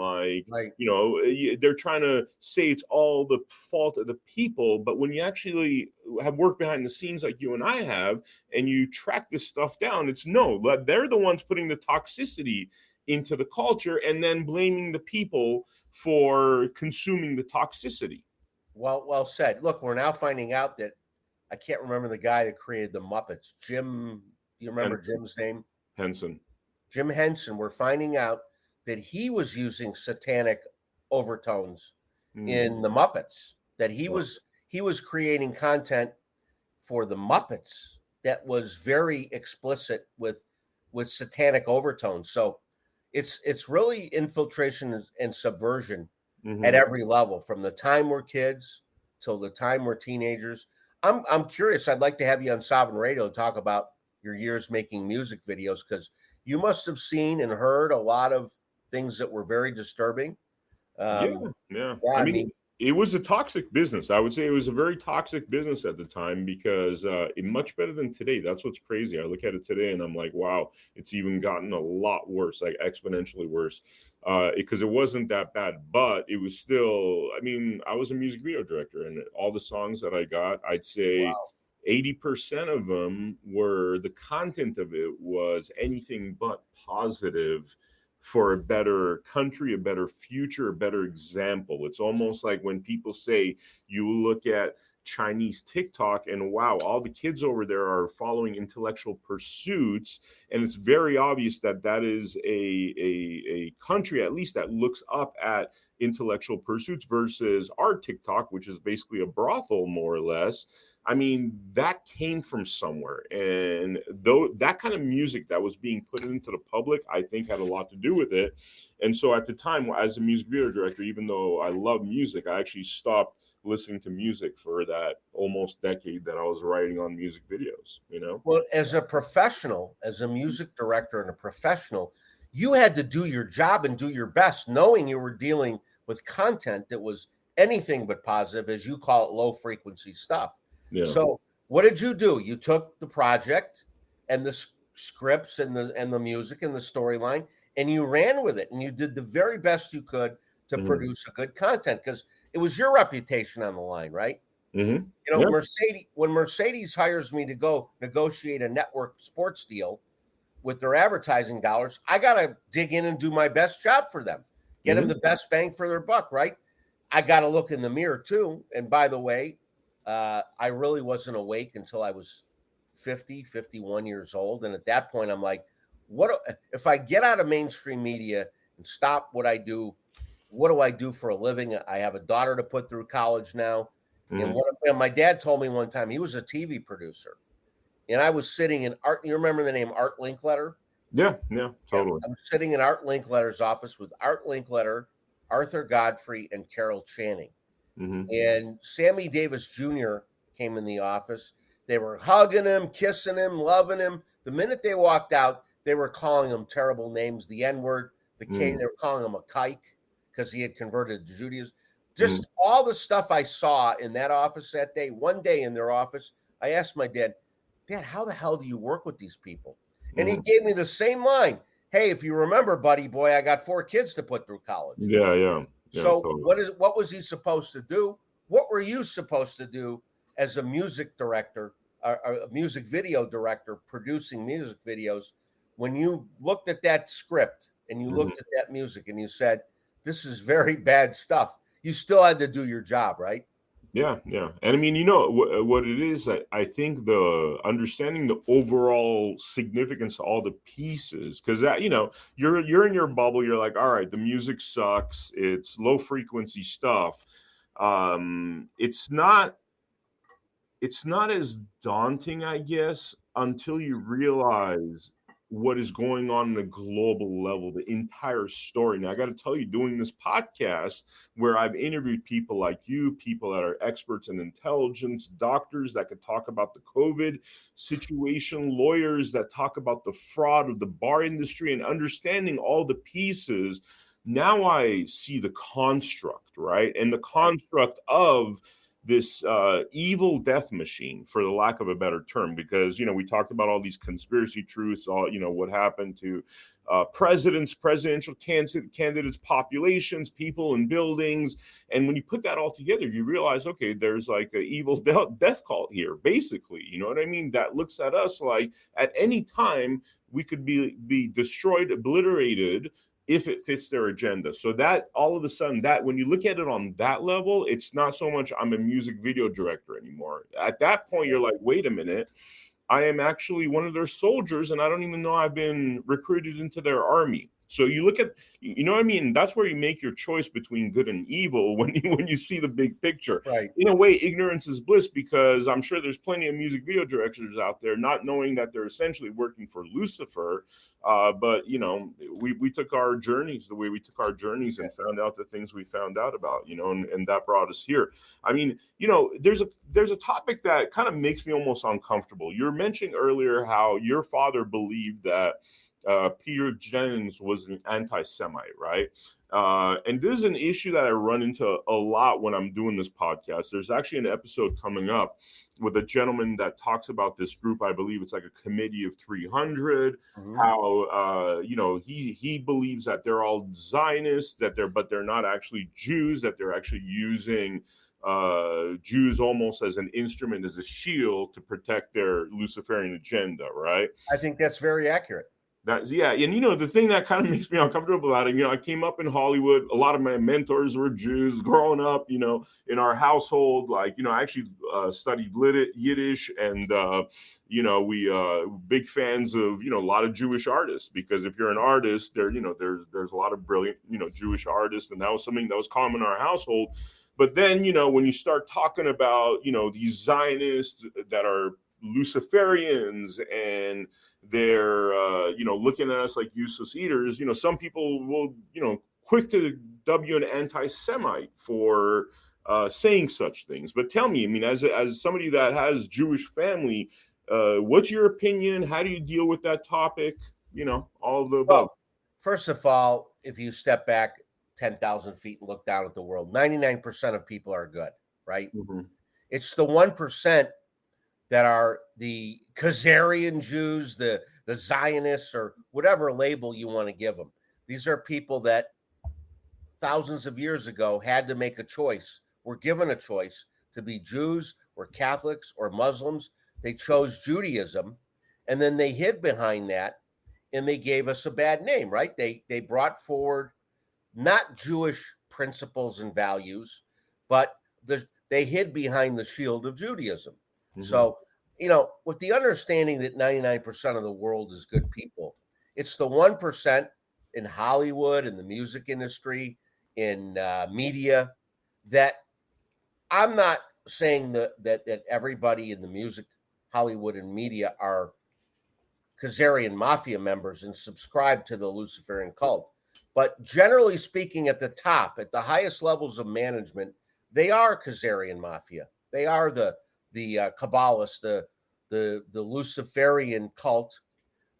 Speaker 1: they're trying to say it's all the fault of the people. But when you actually have worked behind the scenes like you and I have, and you track this stuff down, it's no, they're the ones putting the toxicity into the culture and then blaming the people for consuming the toxicity.
Speaker 2: Well said. Look, we're now finding out that I can't remember the guy that created the Muppets. Jim, you remember Jim's name?
Speaker 1: Henson.
Speaker 2: Jim Henson. We're finding out that he was using satanic overtones in the Muppets. That he was creating content for the Muppets that was very explicit with satanic overtones. So it's really infiltration and subversion at every level, from the time we're kids till the time we're teenagers. I'm curious. I'd like to have you on Sovereign Radio to talk about your years making music videos, because you must have seen and heard a lot of things that were very disturbing.
Speaker 1: Yeah. I mean, it was a toxic business. I would say it was a very toxic business at the time, because it much better than today. That's what's crazy. I look at it today and I'm like, wow, it's even gotten a lot worse, like exponentially worse, because it wasn't that bad, but it was still, I mean, I was a music video director, and all the songs that I got, I'd say 80% of them were, the content of it was anything but positive for a better country, a better future, a better example. It's almost like when people say you look at Chinese TikTok and wow, all the kids over there are following intellectual pursuits, and it's very obvious that that is a country at least that looks up at intellectual pursuits versus our TikTok, which is basically a brothel more or less. I mean, that came from somewhere. And though that kind of music that was being put into the public, I think had a lot to do with it. And so at the time, as a music video director, even though I love music, I actually stopped listening to music for that almost decade that I was writing on music videos, you know?
Speaker 2: Well, as a professional, as a music director and a professional, you had to do your job and do your best, knowing you were dealing with content that was anything but positive, as you call it, low frequency stuff.
Speaker 1: Yeah.
Speaker 2: So what did you do? You took the project and the scripts and the music and the storyline, and you ran with it, and you did the very best you could to produce a good content, because it was your reputation on the line, right?
Speaker 1: Mm-hmm.
Speaker 2: You know, when Mercedes hires me to go negotiate a network sports deal with their advertising dollars, I got to dig in and do my best job for them, get them the best bang for their buck, right? I got to look in the mirror too. And by the way, I really wasn't awake until I was 50, 51 years old. And at that point, I'm like, what if I get out of mainstream media and stop what I do? What do I do for a living? I have a daughter to put through college now. And my dad told me one time, he was a TV producer, and I was sitting in Art. You remember the name Art Linkletter?
Speaker 1: Yeah, totally.
Speaker 2: I was sitting in Art Linkletter's office with Art Linkletter, Arthur Godfrey, and Carol Channing. And Sammy Davis Jr. came in the office. They were hugging him, kissing him, loving him. The minute they walked out, they were calling him terrible names, the N-word, the K. They were calling him a kike because he had converted to Judaism. Just all the stuff I saw in that office that day, one day in their office, I asked my dad, how the hell do you work with these people? And he gave me the same line. Hey, if you remember, buddy boy, I got 4 kids to put through college.
Speaker 1: Yeah,
Speaker 2: so
Speaker 1: totally.
Speaker 2: what was he supposed to do? What were you supposed to do as a music director, a music video director producing music videos, when you looked at that script and you looked at that music and you said, this is very bad stuff? You still had to do your job, right?
Speaker 1: Yeah. And I mean, you know, what it is, I think the understanding the overall significance of all the pieces, because that, you know, you're in your bubble. You're like, all right, the music sucks. It's low frequency stuff. It's not as daunting, I guess, until you realize what is going on in a global level, the entire story. Now, I got to tell you, doing this podcast where I've interviewed people like you, people that are experts in intelligence, doctors that could talk about the COVID situation, lawyers that talk about the fraud of the bar industry, and understanding all the pieces. Now I see the construct, right? And the construct of this evil death machine, for the lack of a better term, because, you know, we talked about all these conspiracy truths, all, you know, what happened to presidents, presidential candidates, populations, people in buildings. And when you put that all together, you realize, okay, there's like an evil death cult here, basically. You know what I mean? That looks at us like at any time we could be destroyed, obliterated, if it fits their agenda. So that all of a sudden, that when you look at it on that level, it's not so much I'm a music video director anymore. At that point, you're like, wait a minute, I am actually one of their soldiers, and I don't even know I've been recruited into their army. So you look at, you know what I mean? That's where you make your choice between good and evil when you see the big picture.
Speaker 2: Right.
Speaker 1: In a way, ignorance is bliss, because I'm sure there's plenty of music video directors out there not knowing that they're essentially working for Lucifer. But, you know, we took our journeys the way we took our journeys and found out the things we found out about, you know, and that brought us here. I mean, you know, there's a topic that kind of makes me almost uncomfortable. You were mentioning earlier how your father believed that Peter Jennings was an anti-Semite, right? And this is an issue that I run into a lot when I'm doing this podcast. There's actually an episode coming up with a gentleman that talks about this group. I believe it's like a committee of 300. How you know, he believes that they're all Zionists, but they're not actually Jews, that they're actually using Jews almost as an instrument, as a shield to protect their Luciferian agenda, right?
Speaker 2: I think that's very accurate.
Speaker 1: That's yeah, and the thing that kind of makes me uncomfortable about it, I came up in Hollywood. A lot of my mentors were Jews. Growing up, in our household, like I actually studied Yiddish, and we big fans of a lot of Jewish artists, because if you're an artist, there's a lot of brilliant Jewish artists, and that was something that was common in our household. But then when you start talking about these Zionists that are Luciferians, and they're looking at us like useless eaters, some people will quick to w an anti-Semite for saying such things. But tell me, I mean, as somebody that has Jewish family, what's your opinion? How do you deal with that topic? All of the above.
Speaker 2: Well, first of all, if you step back 10,000 feet and look down at the world, 99% of people are good, right?
Speaker 1: Mm-hmm.
Speaker 2: It's the 1% that are the Khazarian Jews, the Zionists, or whatever label you want to give them. These are people that thousands of years ago had to make a choice, were given a choice to be Jews or Catholics or Muslims. They chose Judaism, and then they hid behind that, and they gave us a bad name, right? They brought forward not Jewish principles and values, but they hid behind the shield of Judaism. Mm-hmm. So, with the understanding that 99% of the world is good people, it's the 1% in Hollywood, in the music industry, in media, that I'm not saying that everybody in the music, Hollywood, and media are Khazarian mafia members and subscribe to the Luciferian cult. But generally speaking, at the top, at the highest levels of management, they are Khazarian mafia. They are the Kabbalists, the Luciferian cult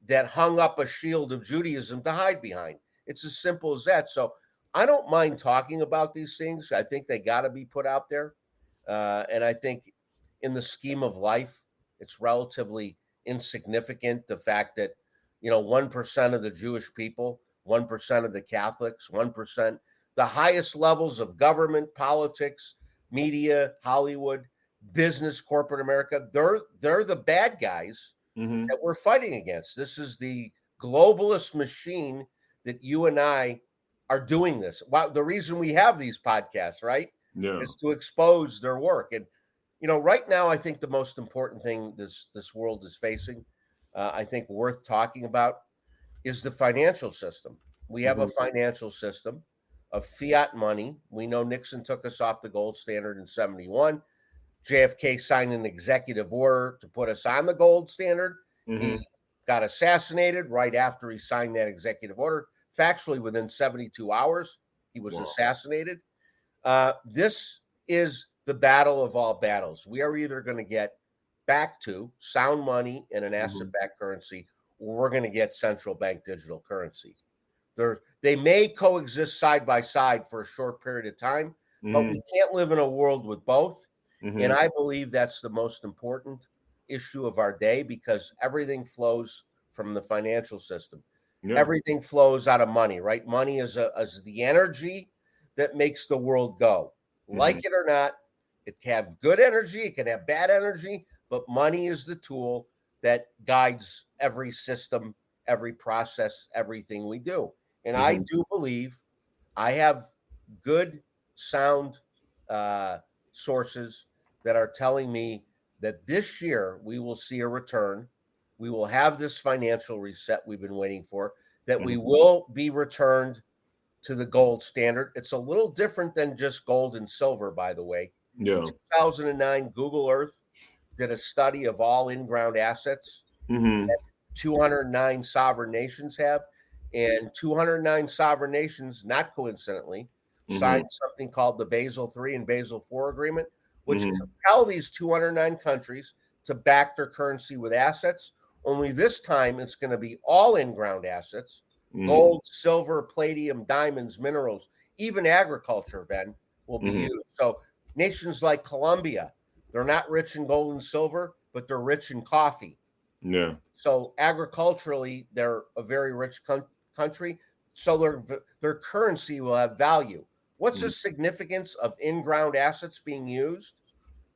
Speaker 2: that hung up a shield of Judaism to hide behind. It's as simple as that. So I don't mind talking about these things. I think they got to be put out there. And I think in the scheme of life, it's relatively insignificant, the fact that 1% of the Jewish people, 1% of the Catholics, 1%, the highest levels of government, politics, media, Hollywood, business, corporate America, they're the bad guys mm-hmm. that we're fighting against. This is the globalist machine that you and I are doing this. Well, the reason we have these podcasts, right, is to expose their work. And right now, I think the most important thing this world is facing, I think worth talking about, is the financial system. We have mm-hmm. a financial system of fiat money. We know Nixon took us off the gold standard in 1971. JFK signed an executive order to put us on the gold standard. Mm-hmm. He got assassinated right after he signed that executive order. Factually, within 72 hours, he was assassinated. This is the battle of all battles. We are either going to get back to sound money and an asset-backed currency, or we're going to get central bank digital currency. They may coexist side by side for a short period of time, but we can't live in a world with both. Mm-hmm. And I believe that's the most important issue of our day, because everything flows from the financial system. Yeah. Everything flows out of money, right? Money is the energy that makes the world go. Mm-hmm. Like it or not, it can have good energy, it can have bad energy, but money is the tool that guides every system, every process, everything we do. And I do believe I have good, sound sources that are telling me that this year we will see a return. We will have this financial reset we've been waiting for, that we will be returned to the gold standard. It's a little different than just gold and silver, by the way. Yeah. In 2009, Google Earth did a study of all in-ground assets that 209 sovereign nations have. And 209 sovereign nations, not coincidentally, signed something called the Basel III and Basel IV agreement, which compel these 209 countries to back their currency with assets. Only this time it's going to be all in-ground assets, gold, silver, palladium, diamonds, minerals, even agriculture, Ven, will be used. So nations like Colombia, they're not rich in gold and silver, but they're rich in coffee. Yeah. So agriculturally, they're a very rich country. So their currency will have value. What's the significance of in-ground assets being used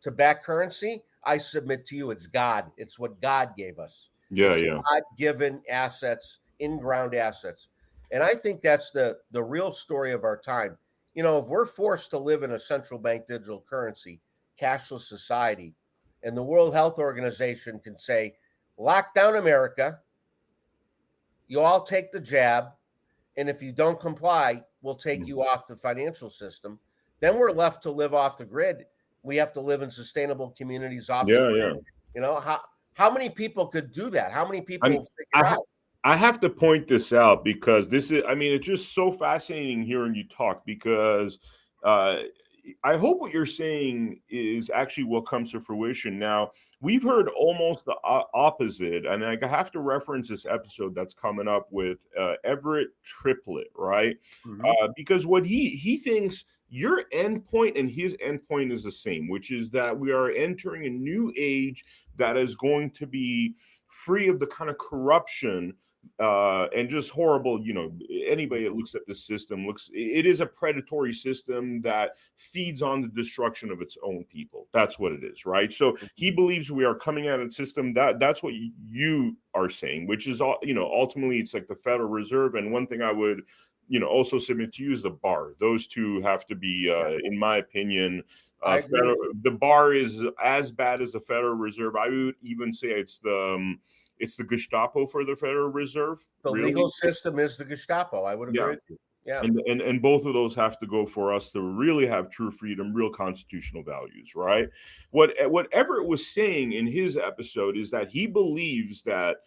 Speaker 2: to back currency? I submit to you, it's God. It's what God gave us. Yeah, it's God-given assets in-ground assets. And I think that's the real story of our time. You know, if we're forced to live in a central bank digital currency, cashless society, and the World Health Organization can say, lock down America, you all take the jab, and if you don't comply, we'll take you off the financial system. Then we're left to live off the grid. We have to live in sustainable communities off the grid. You know, how many people could do that? How many people figure out?
Speaker 1: I have to point this out because this is, I mean, it's just so fascinating hearing you talk because I hope what you're saying is actually what comes to fruition. Now, we've heard almost the opposite, and I have to reference this episode that's coming up with Everett Triplett, right? Because what he thinks your endpoint and his endpoint is the same, which is that we are entering a new age that is going to be free of the kind of corruption and just horrible. You know, anybody that looks at this system it is a predatory system that feeds on the destruction of its own people. That's what it is, right? So he believes we are coming at a system that's what you are saying, which is, you know, ultimately it's like the Federal Reserve. And one thing I would, you know, also submit to you is the bar. Those two have to be, in my opinion, the bar is as bad as the Federal Reserve. I would even say it's the Gestapo for the Federal Reserve.
Speaker 2: The legal system is the Gestapo. I would agree with you. Yeah.
Speaker 1: And both of those have to go for us to really have true freedom, real constitutional values, right? What Everett was saying in his episode is that he believes that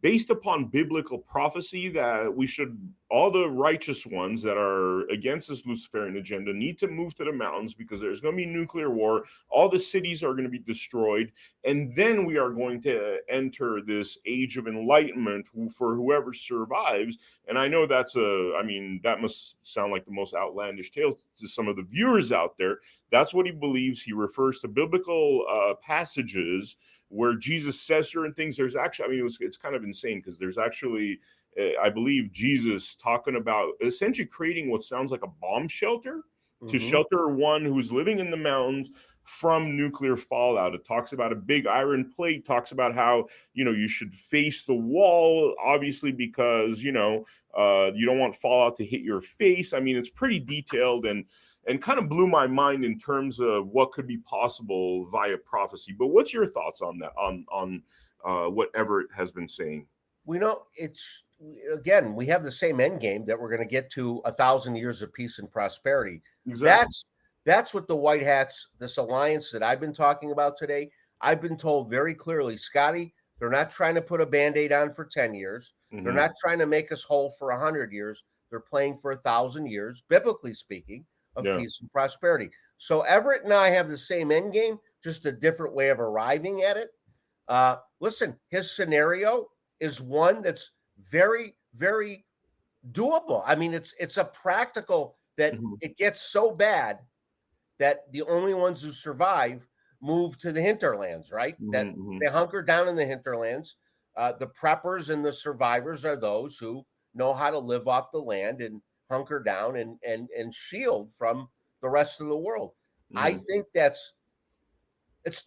Speaker 1: based upon biblical prophecy, that we should, all the righteous ones that are against this Luciferian agenda need to move to the mountains because there's going to be nuclear war. All the cities are going to be destroyed. And then we are going to enter this age of enlightenment for whoever survives. And I know that must sound like the most outlandish tale to some of the viewers out there. That's what he believes. He refers to biblical passages where Jesus says certain things. There's actually, it's kind of insane because there's actually, I believe, Jesus talking about essentially creating what sounds like a bomb shelter to shelter one who's living in the mountains from nuclear fallout. It talks about a big iron plate, talks about how, you know, you should face the wall, obviously, because, you know, you don't want fallout to hit your face. I mean, it's pretty detailed and kind of blew my mind in terms of what could be possible via prophecy. But what's your thoughts on that, on what Everett has been saying?
Speaker 2: We know it's, again, we have the same end game that we're going to get to 1,000 years of peace and prosperity.
Speaker 1: Exactly.
Speaker 2: That's what the White Hats, this alliance that I've been talking about today, I've been told very clearly, Scotty, they're not trying to put a Band-Aid on for 10 years. They're not trying to make us whole for 100 years. They're playing for 1,000 years, biblically speaking, of peace and prosperity. So Everett and I have the same end game, just a different way of arriving at it. Listen, his scenario is one that's very, very doable. I mean, it's a practical that it gets so bad that the only ones who survive move to the hinterlands, right? That they hunker down in the hinterlands. The preppers and the survivors are those who know how to live off the land and hunker down and shield from the rest of the world. I think it's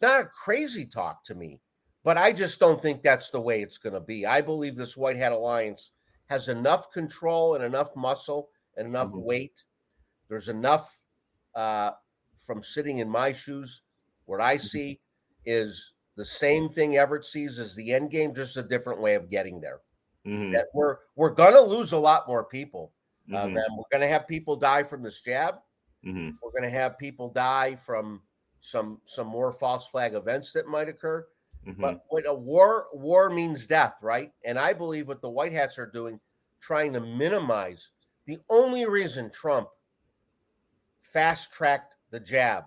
Speaker 2: not a crazy talk to me, but I just don't think that's the way it's going to be. I believe this White Hat Alliance has enough control and enough muscle and enough weight. There's enough from sitting in my shoes. What I see is the same thing Everett sees as the end game, just a different way of getting there. That we're going to lose a lot more people. We're going to have people die from this jab. We're going to have people die from some more false flag events that might occur. But what a war means death, right? And I believe what the White Hats are doing, trying to minimize. The only reason Trump fast-tracked the jab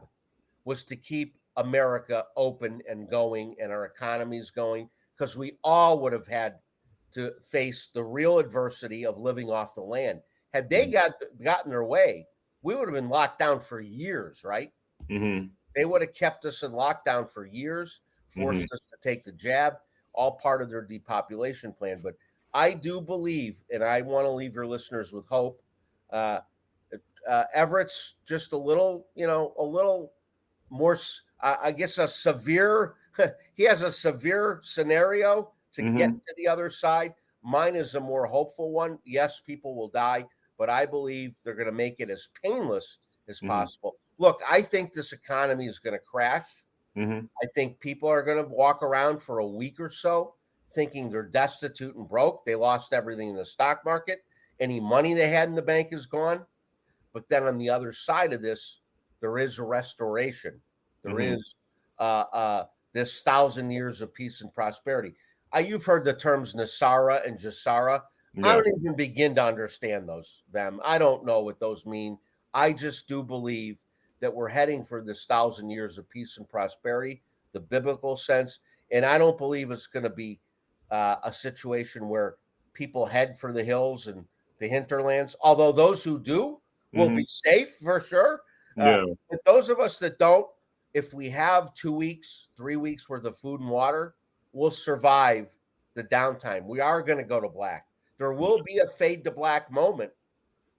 Speaker 2: was to keep America open and going and our economies going, because we all would have had to face the real adversity of living off the land. Had they gotten their way, we would have been locked down for years, right? They would have kept us in lockdown for years, forced us to take the jab, all part of their depopulation plan. But I do believe, and I want to leave your listeners with hope, Everett's just a little more, I guess, a severe, he has a severe scenario to get to the other side. Mine is a more hopeful one. Yes, people will die, but I believe they're going to make it as painless as possible. Look, I think this economy is going to crash. I think people are going to walk around for a week or so thinking they're destitute and broke. They lost everything in the stock market. Any money they had in the bank is gone. But then on the other side of this, there is a restoration. There is this 1,000 years of peace and prosperity. You've heard the terms Nasara and Jasara. I don't even begin to understand those, Vem. I don't know what those mean. I just do believe that we're heading for this 1,000 years of peace and prosperity, the biblical sense. And I don't believe it's going to be a situation where people head for the hills and the hinterlands, although those who do will be safe for sure. But those of us that don't, if we have 2 weeks, 3 weeks worth of food and water, we'll survive the downtime. We are going to go to black. There will be a fade to black moment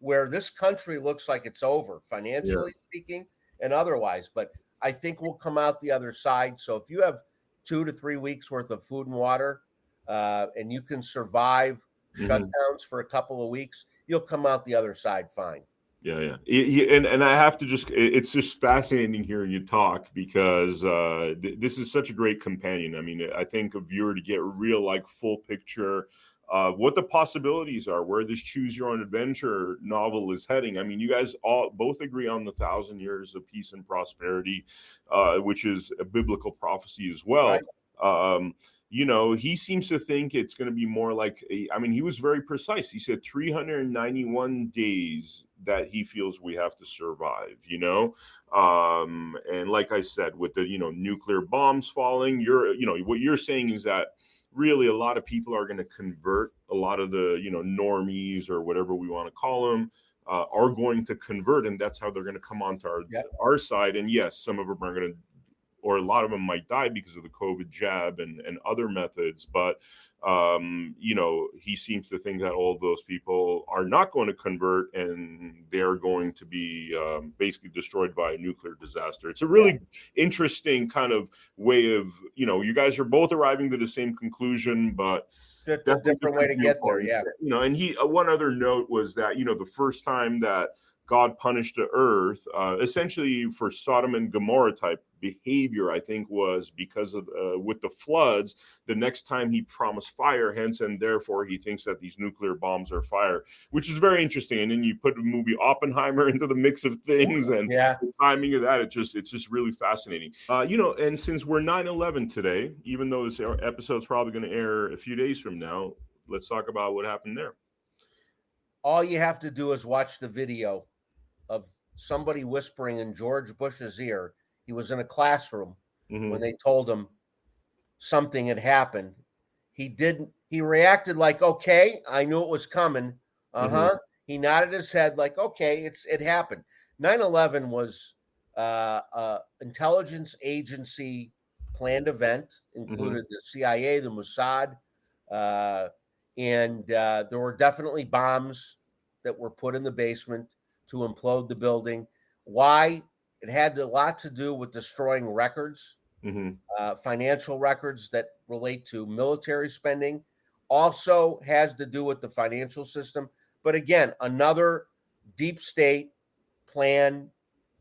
Speaker 2: where this country looks like it's over, financially speaking and otherwise. But I think we'll come out the other side. So if you have 2 to 3 weeks worth of food and water and you can survive shutdowns for a couple of weeks, you'll come out the other side fine.
Speaker 1: Yeah. And I have to it's just fascinating hearing you talk because this is such a great companion. I mean, I think a viewer to get a real full picture of what the possibilities are, where this choose your own adventure novel is heading. I mean, you guys both agree on the 1,000 years of peace and prosperity, which is a biblical prophecy as well. Right. He seems to think it's going to be more like, he was very precise. He said 391 days that he feels we have to survive, and like I said, with the, nuclear bombs falling, what you're saying is that really a lot of people are going to convert. A lot of the, normies or whatever we want to call them are going to convert, and that's how they're going to come onto our side. And yes, some of them are going to, or a lot of them might die because of the COVID jab and other methods. But, he seems to think that all of those people are not going to convert and they're going to be basically destroyed by a nuclear disaster. It's a really interesting kind of way of, you guys are both arriving to the same conclusion, but
Speaker 2: it's a different way to get there. Yeah.
Speaker 1: And one other note was that, the first time that God punished the earth, essentially for Sodom and Gomorrah type behavior, I think was because of with the floods, the next time he promised fire, hence, and therefore he thinks that these nuclear bombs are fire, which is very interesting. And then you put the movie Oppenheimer into the mix of things and the timing of that, it's just really fascinating. And since we're 9/11 today, even though this episode's probably going to air a few days from now, let's talk about what happened there.
Speaker 2: All you have to do is watch the video of somebody whispering in George Bush's ear. He was in a classroom when they told him something had happened. He reacted like, okay, I knew it was coming. He nodded his head like, okay, it happened. 9/11 was intelligence agency planned event, included the CIA, the Mossad, and there were definitely bombs that were put in the basement to implode the building. Why? It had a lot to do with destroying records, financial records that relate to military spending. Also has to do with the financial system. But again, another deep state plan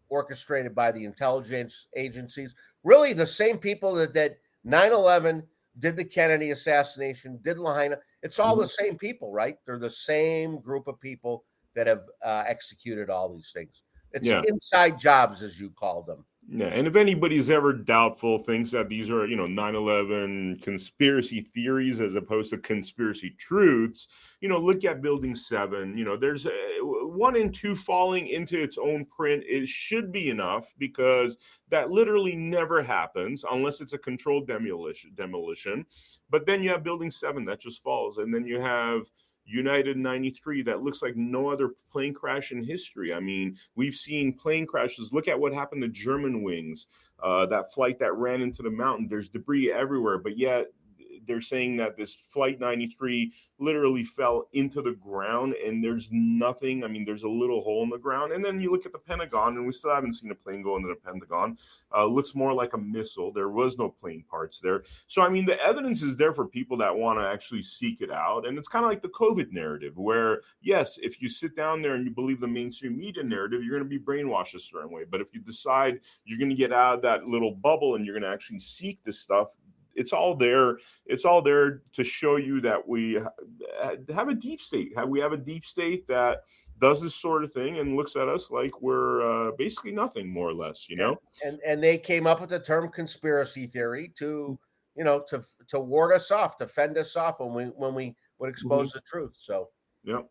Speaker 2: orchestrated by the intelligence agencies. Really the same people that 9/11 did the Kennedy assassination, did Lahaina. It's all the same people, right? They're the same group of people that have executed all these things. It's inside jobs, as you call them.
Speaker 1: Yeah, and if anybody's ever doubtful, thinks that these are, 9/11 conspiracy theories as opposed to conspiracy truths, look at Building 7. There's 1 and 2 falling into its own print. It should be enough because that literally never happens unless it's a controlled demolition. But then you have Building 7 that just falls, and then you have United 93 that looks like no other plane crash in history. I mean, we've seen plane crashes. Look at what happened to German wings, that flight that ran into the mountain. There's debris everywhere, but yet they're saying that this Flight 93 literally fell into the ground, and there's nothing. I mean, there's a little hole in the ground. And then you look at the Pentagon, and we still haven't seen a plane go into the Pentagon. Looks more like a missile. There was no plane parts there. So, I mean, the evidence is there for people that want to actually seek it out. And it's kind of like the COVID narrative, where, yes, if you sit down there and you believe the mainstream media narrative, you're going to be brainwashed a certain way. But if you decide you're going to get out of that little bubble and you're going to actually seek this stuff, it's all there. It's all there to show you that we have a deep state. We have a deep state that does this sort of thing and looks at us like we're basically nothing, more or less, you know?
Speaker 2: And they came up with the term conspiracy theory to, to ward us off, to fend us off when we would expose the truth. So,
Speaker 1: yeah.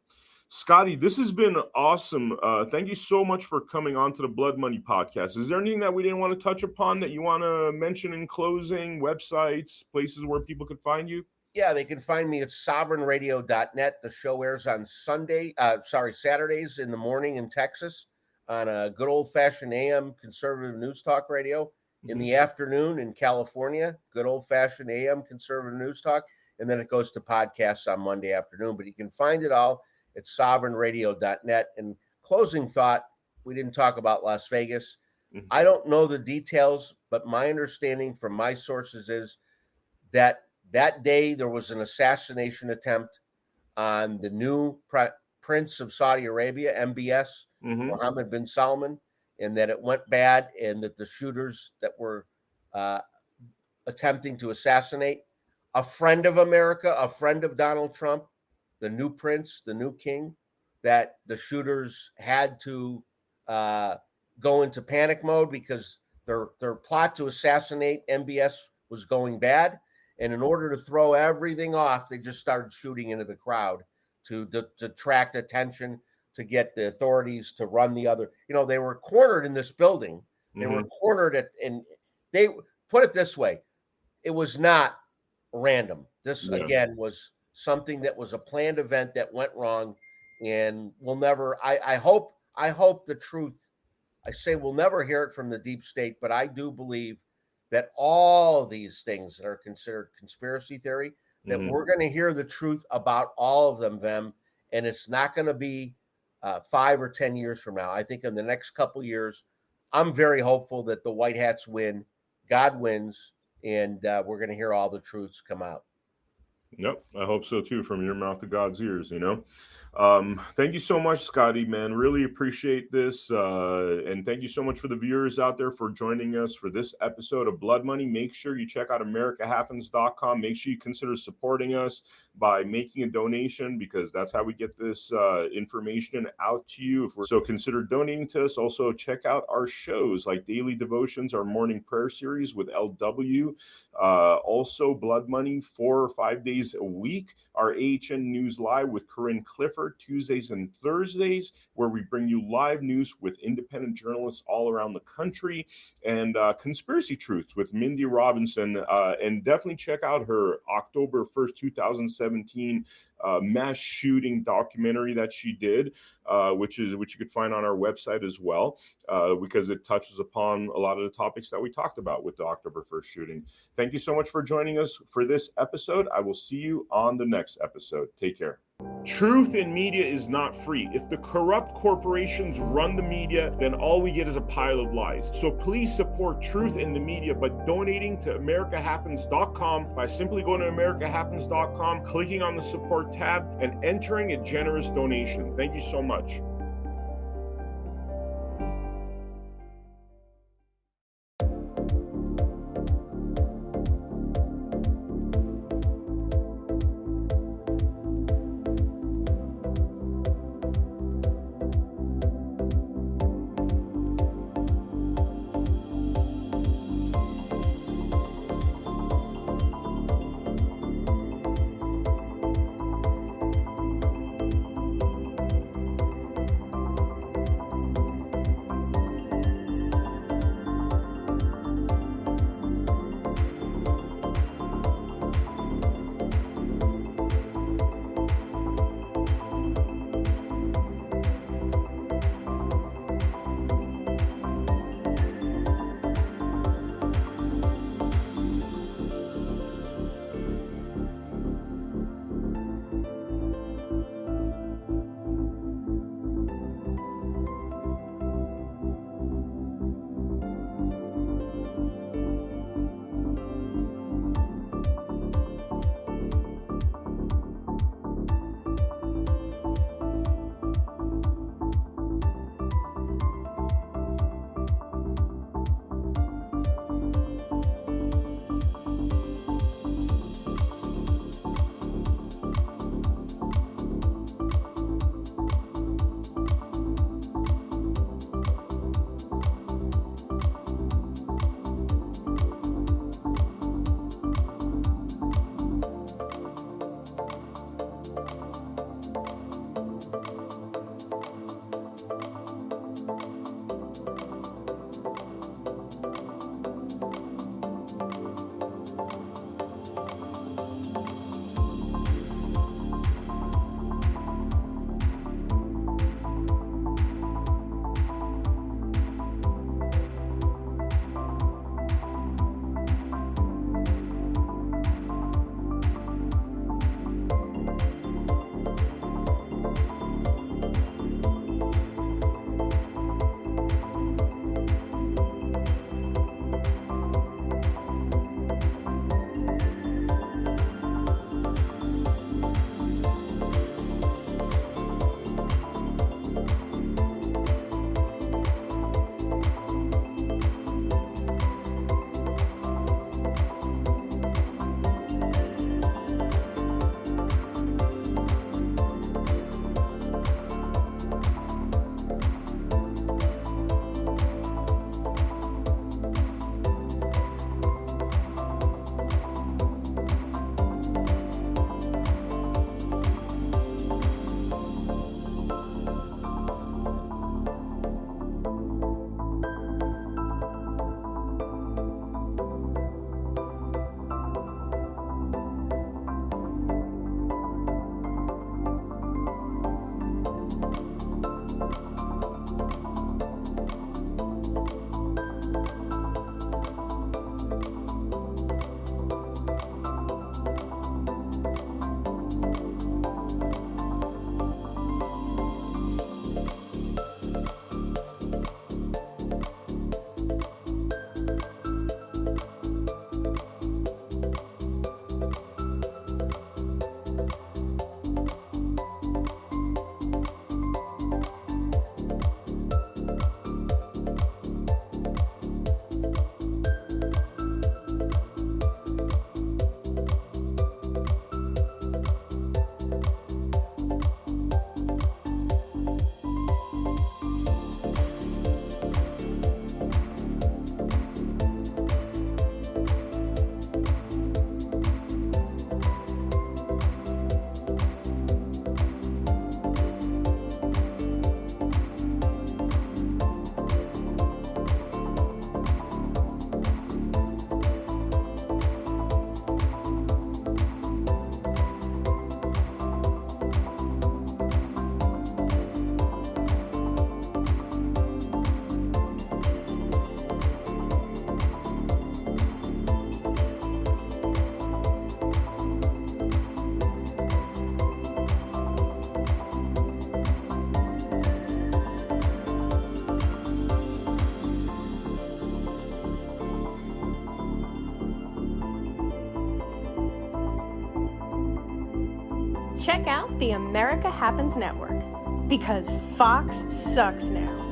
Speaker 1: Scotty, this has been awesome. Thank you so much for coming on to the Blood Money podcast. Is there anything that we didn't want to touch upon that you want to mention in closing? Websites, places where people could find you?
Speaker 2: Yeah, they can find me at sovereignradio.net. The show airs on Saturdays in the morning in Texas on a good old-fashioned AM conservative news talk radio. In the afternoon in California, good old-fashioned AM conservative news talk. And then it goes to podcasts on Monday afternoon. But you can find it all at sovereignradio.net. And closing thought, we didn't talk about Las Vegas. I don't know the details, but my understanding from my sources is that day there was an assassination attempt on the new Prince of Saudi Arabia, MBS, Mohammed bin Salman, and that it went bad, and that the shooters that were attempting to assassinate a friend of America, a friend of Donald Trump, the new prince, the new king, that the shooters had to go into panic mode because their plot to assassinate MBS was going bad. And in order to throw everything off, they just started shooting into the crowd to attract attention, to get the authorities to run the other. They were cornered in this building. They were cornered and they put it this way. It was not random. This, again, was something that was a planned event that went wrong, and we'll never, I hope the truth, I say we'll never hear it from the deep state, but I do believe that all these things that are considered conspiracy theory, that we're going to hear the truth about all of them, Vem, and it's not going to be 5 or 10 years from now. I think in the next couple of years, I'm very hopeful that the white hats win, God wins, and we're going to hear all the truths come out.
Speaker 1: Yep, I hope so too, from your mouth to God's ears, Thank you so much, Scotty, man. Really appreciate this. And thank you so much for the viewers out there for joining us for this episode of Blood Money. Make sure you check out americahappens.com. Make sure you consider supporting us by making a donation, because that's how we get this information out to you. So consider donating to us. Also, check out our shows like Daily Devotions, our morning prayer series with LW. Also, Blood Money 4 or 5 days a week. Our AHN News Live with Corinne Clifford, Tuesdays and Thursdays, where we bring you live news with independent journalists all around the country, and Conspiracy Truths with Mindy Robinson. And definitely check out her October 1st, 2017 mass shooting documentary that she did, which you could find on our website as well, because it touches upon a lot of the topics that we talked about with the October 1st shooting. Thank you so much for joining us for this episode. I will see you on the next episode. Take care. Truth in media is not free. If the corrupt corporations run the media, then all we get is a pile of lies. So please support truth in the media by donating to americahappens.com, by simply going to americahappens.com, clicking on the support tab, and entering a generous donation. Thank you so much.
Speaker 3: Check out the America Happens Network, because Fox sucks now.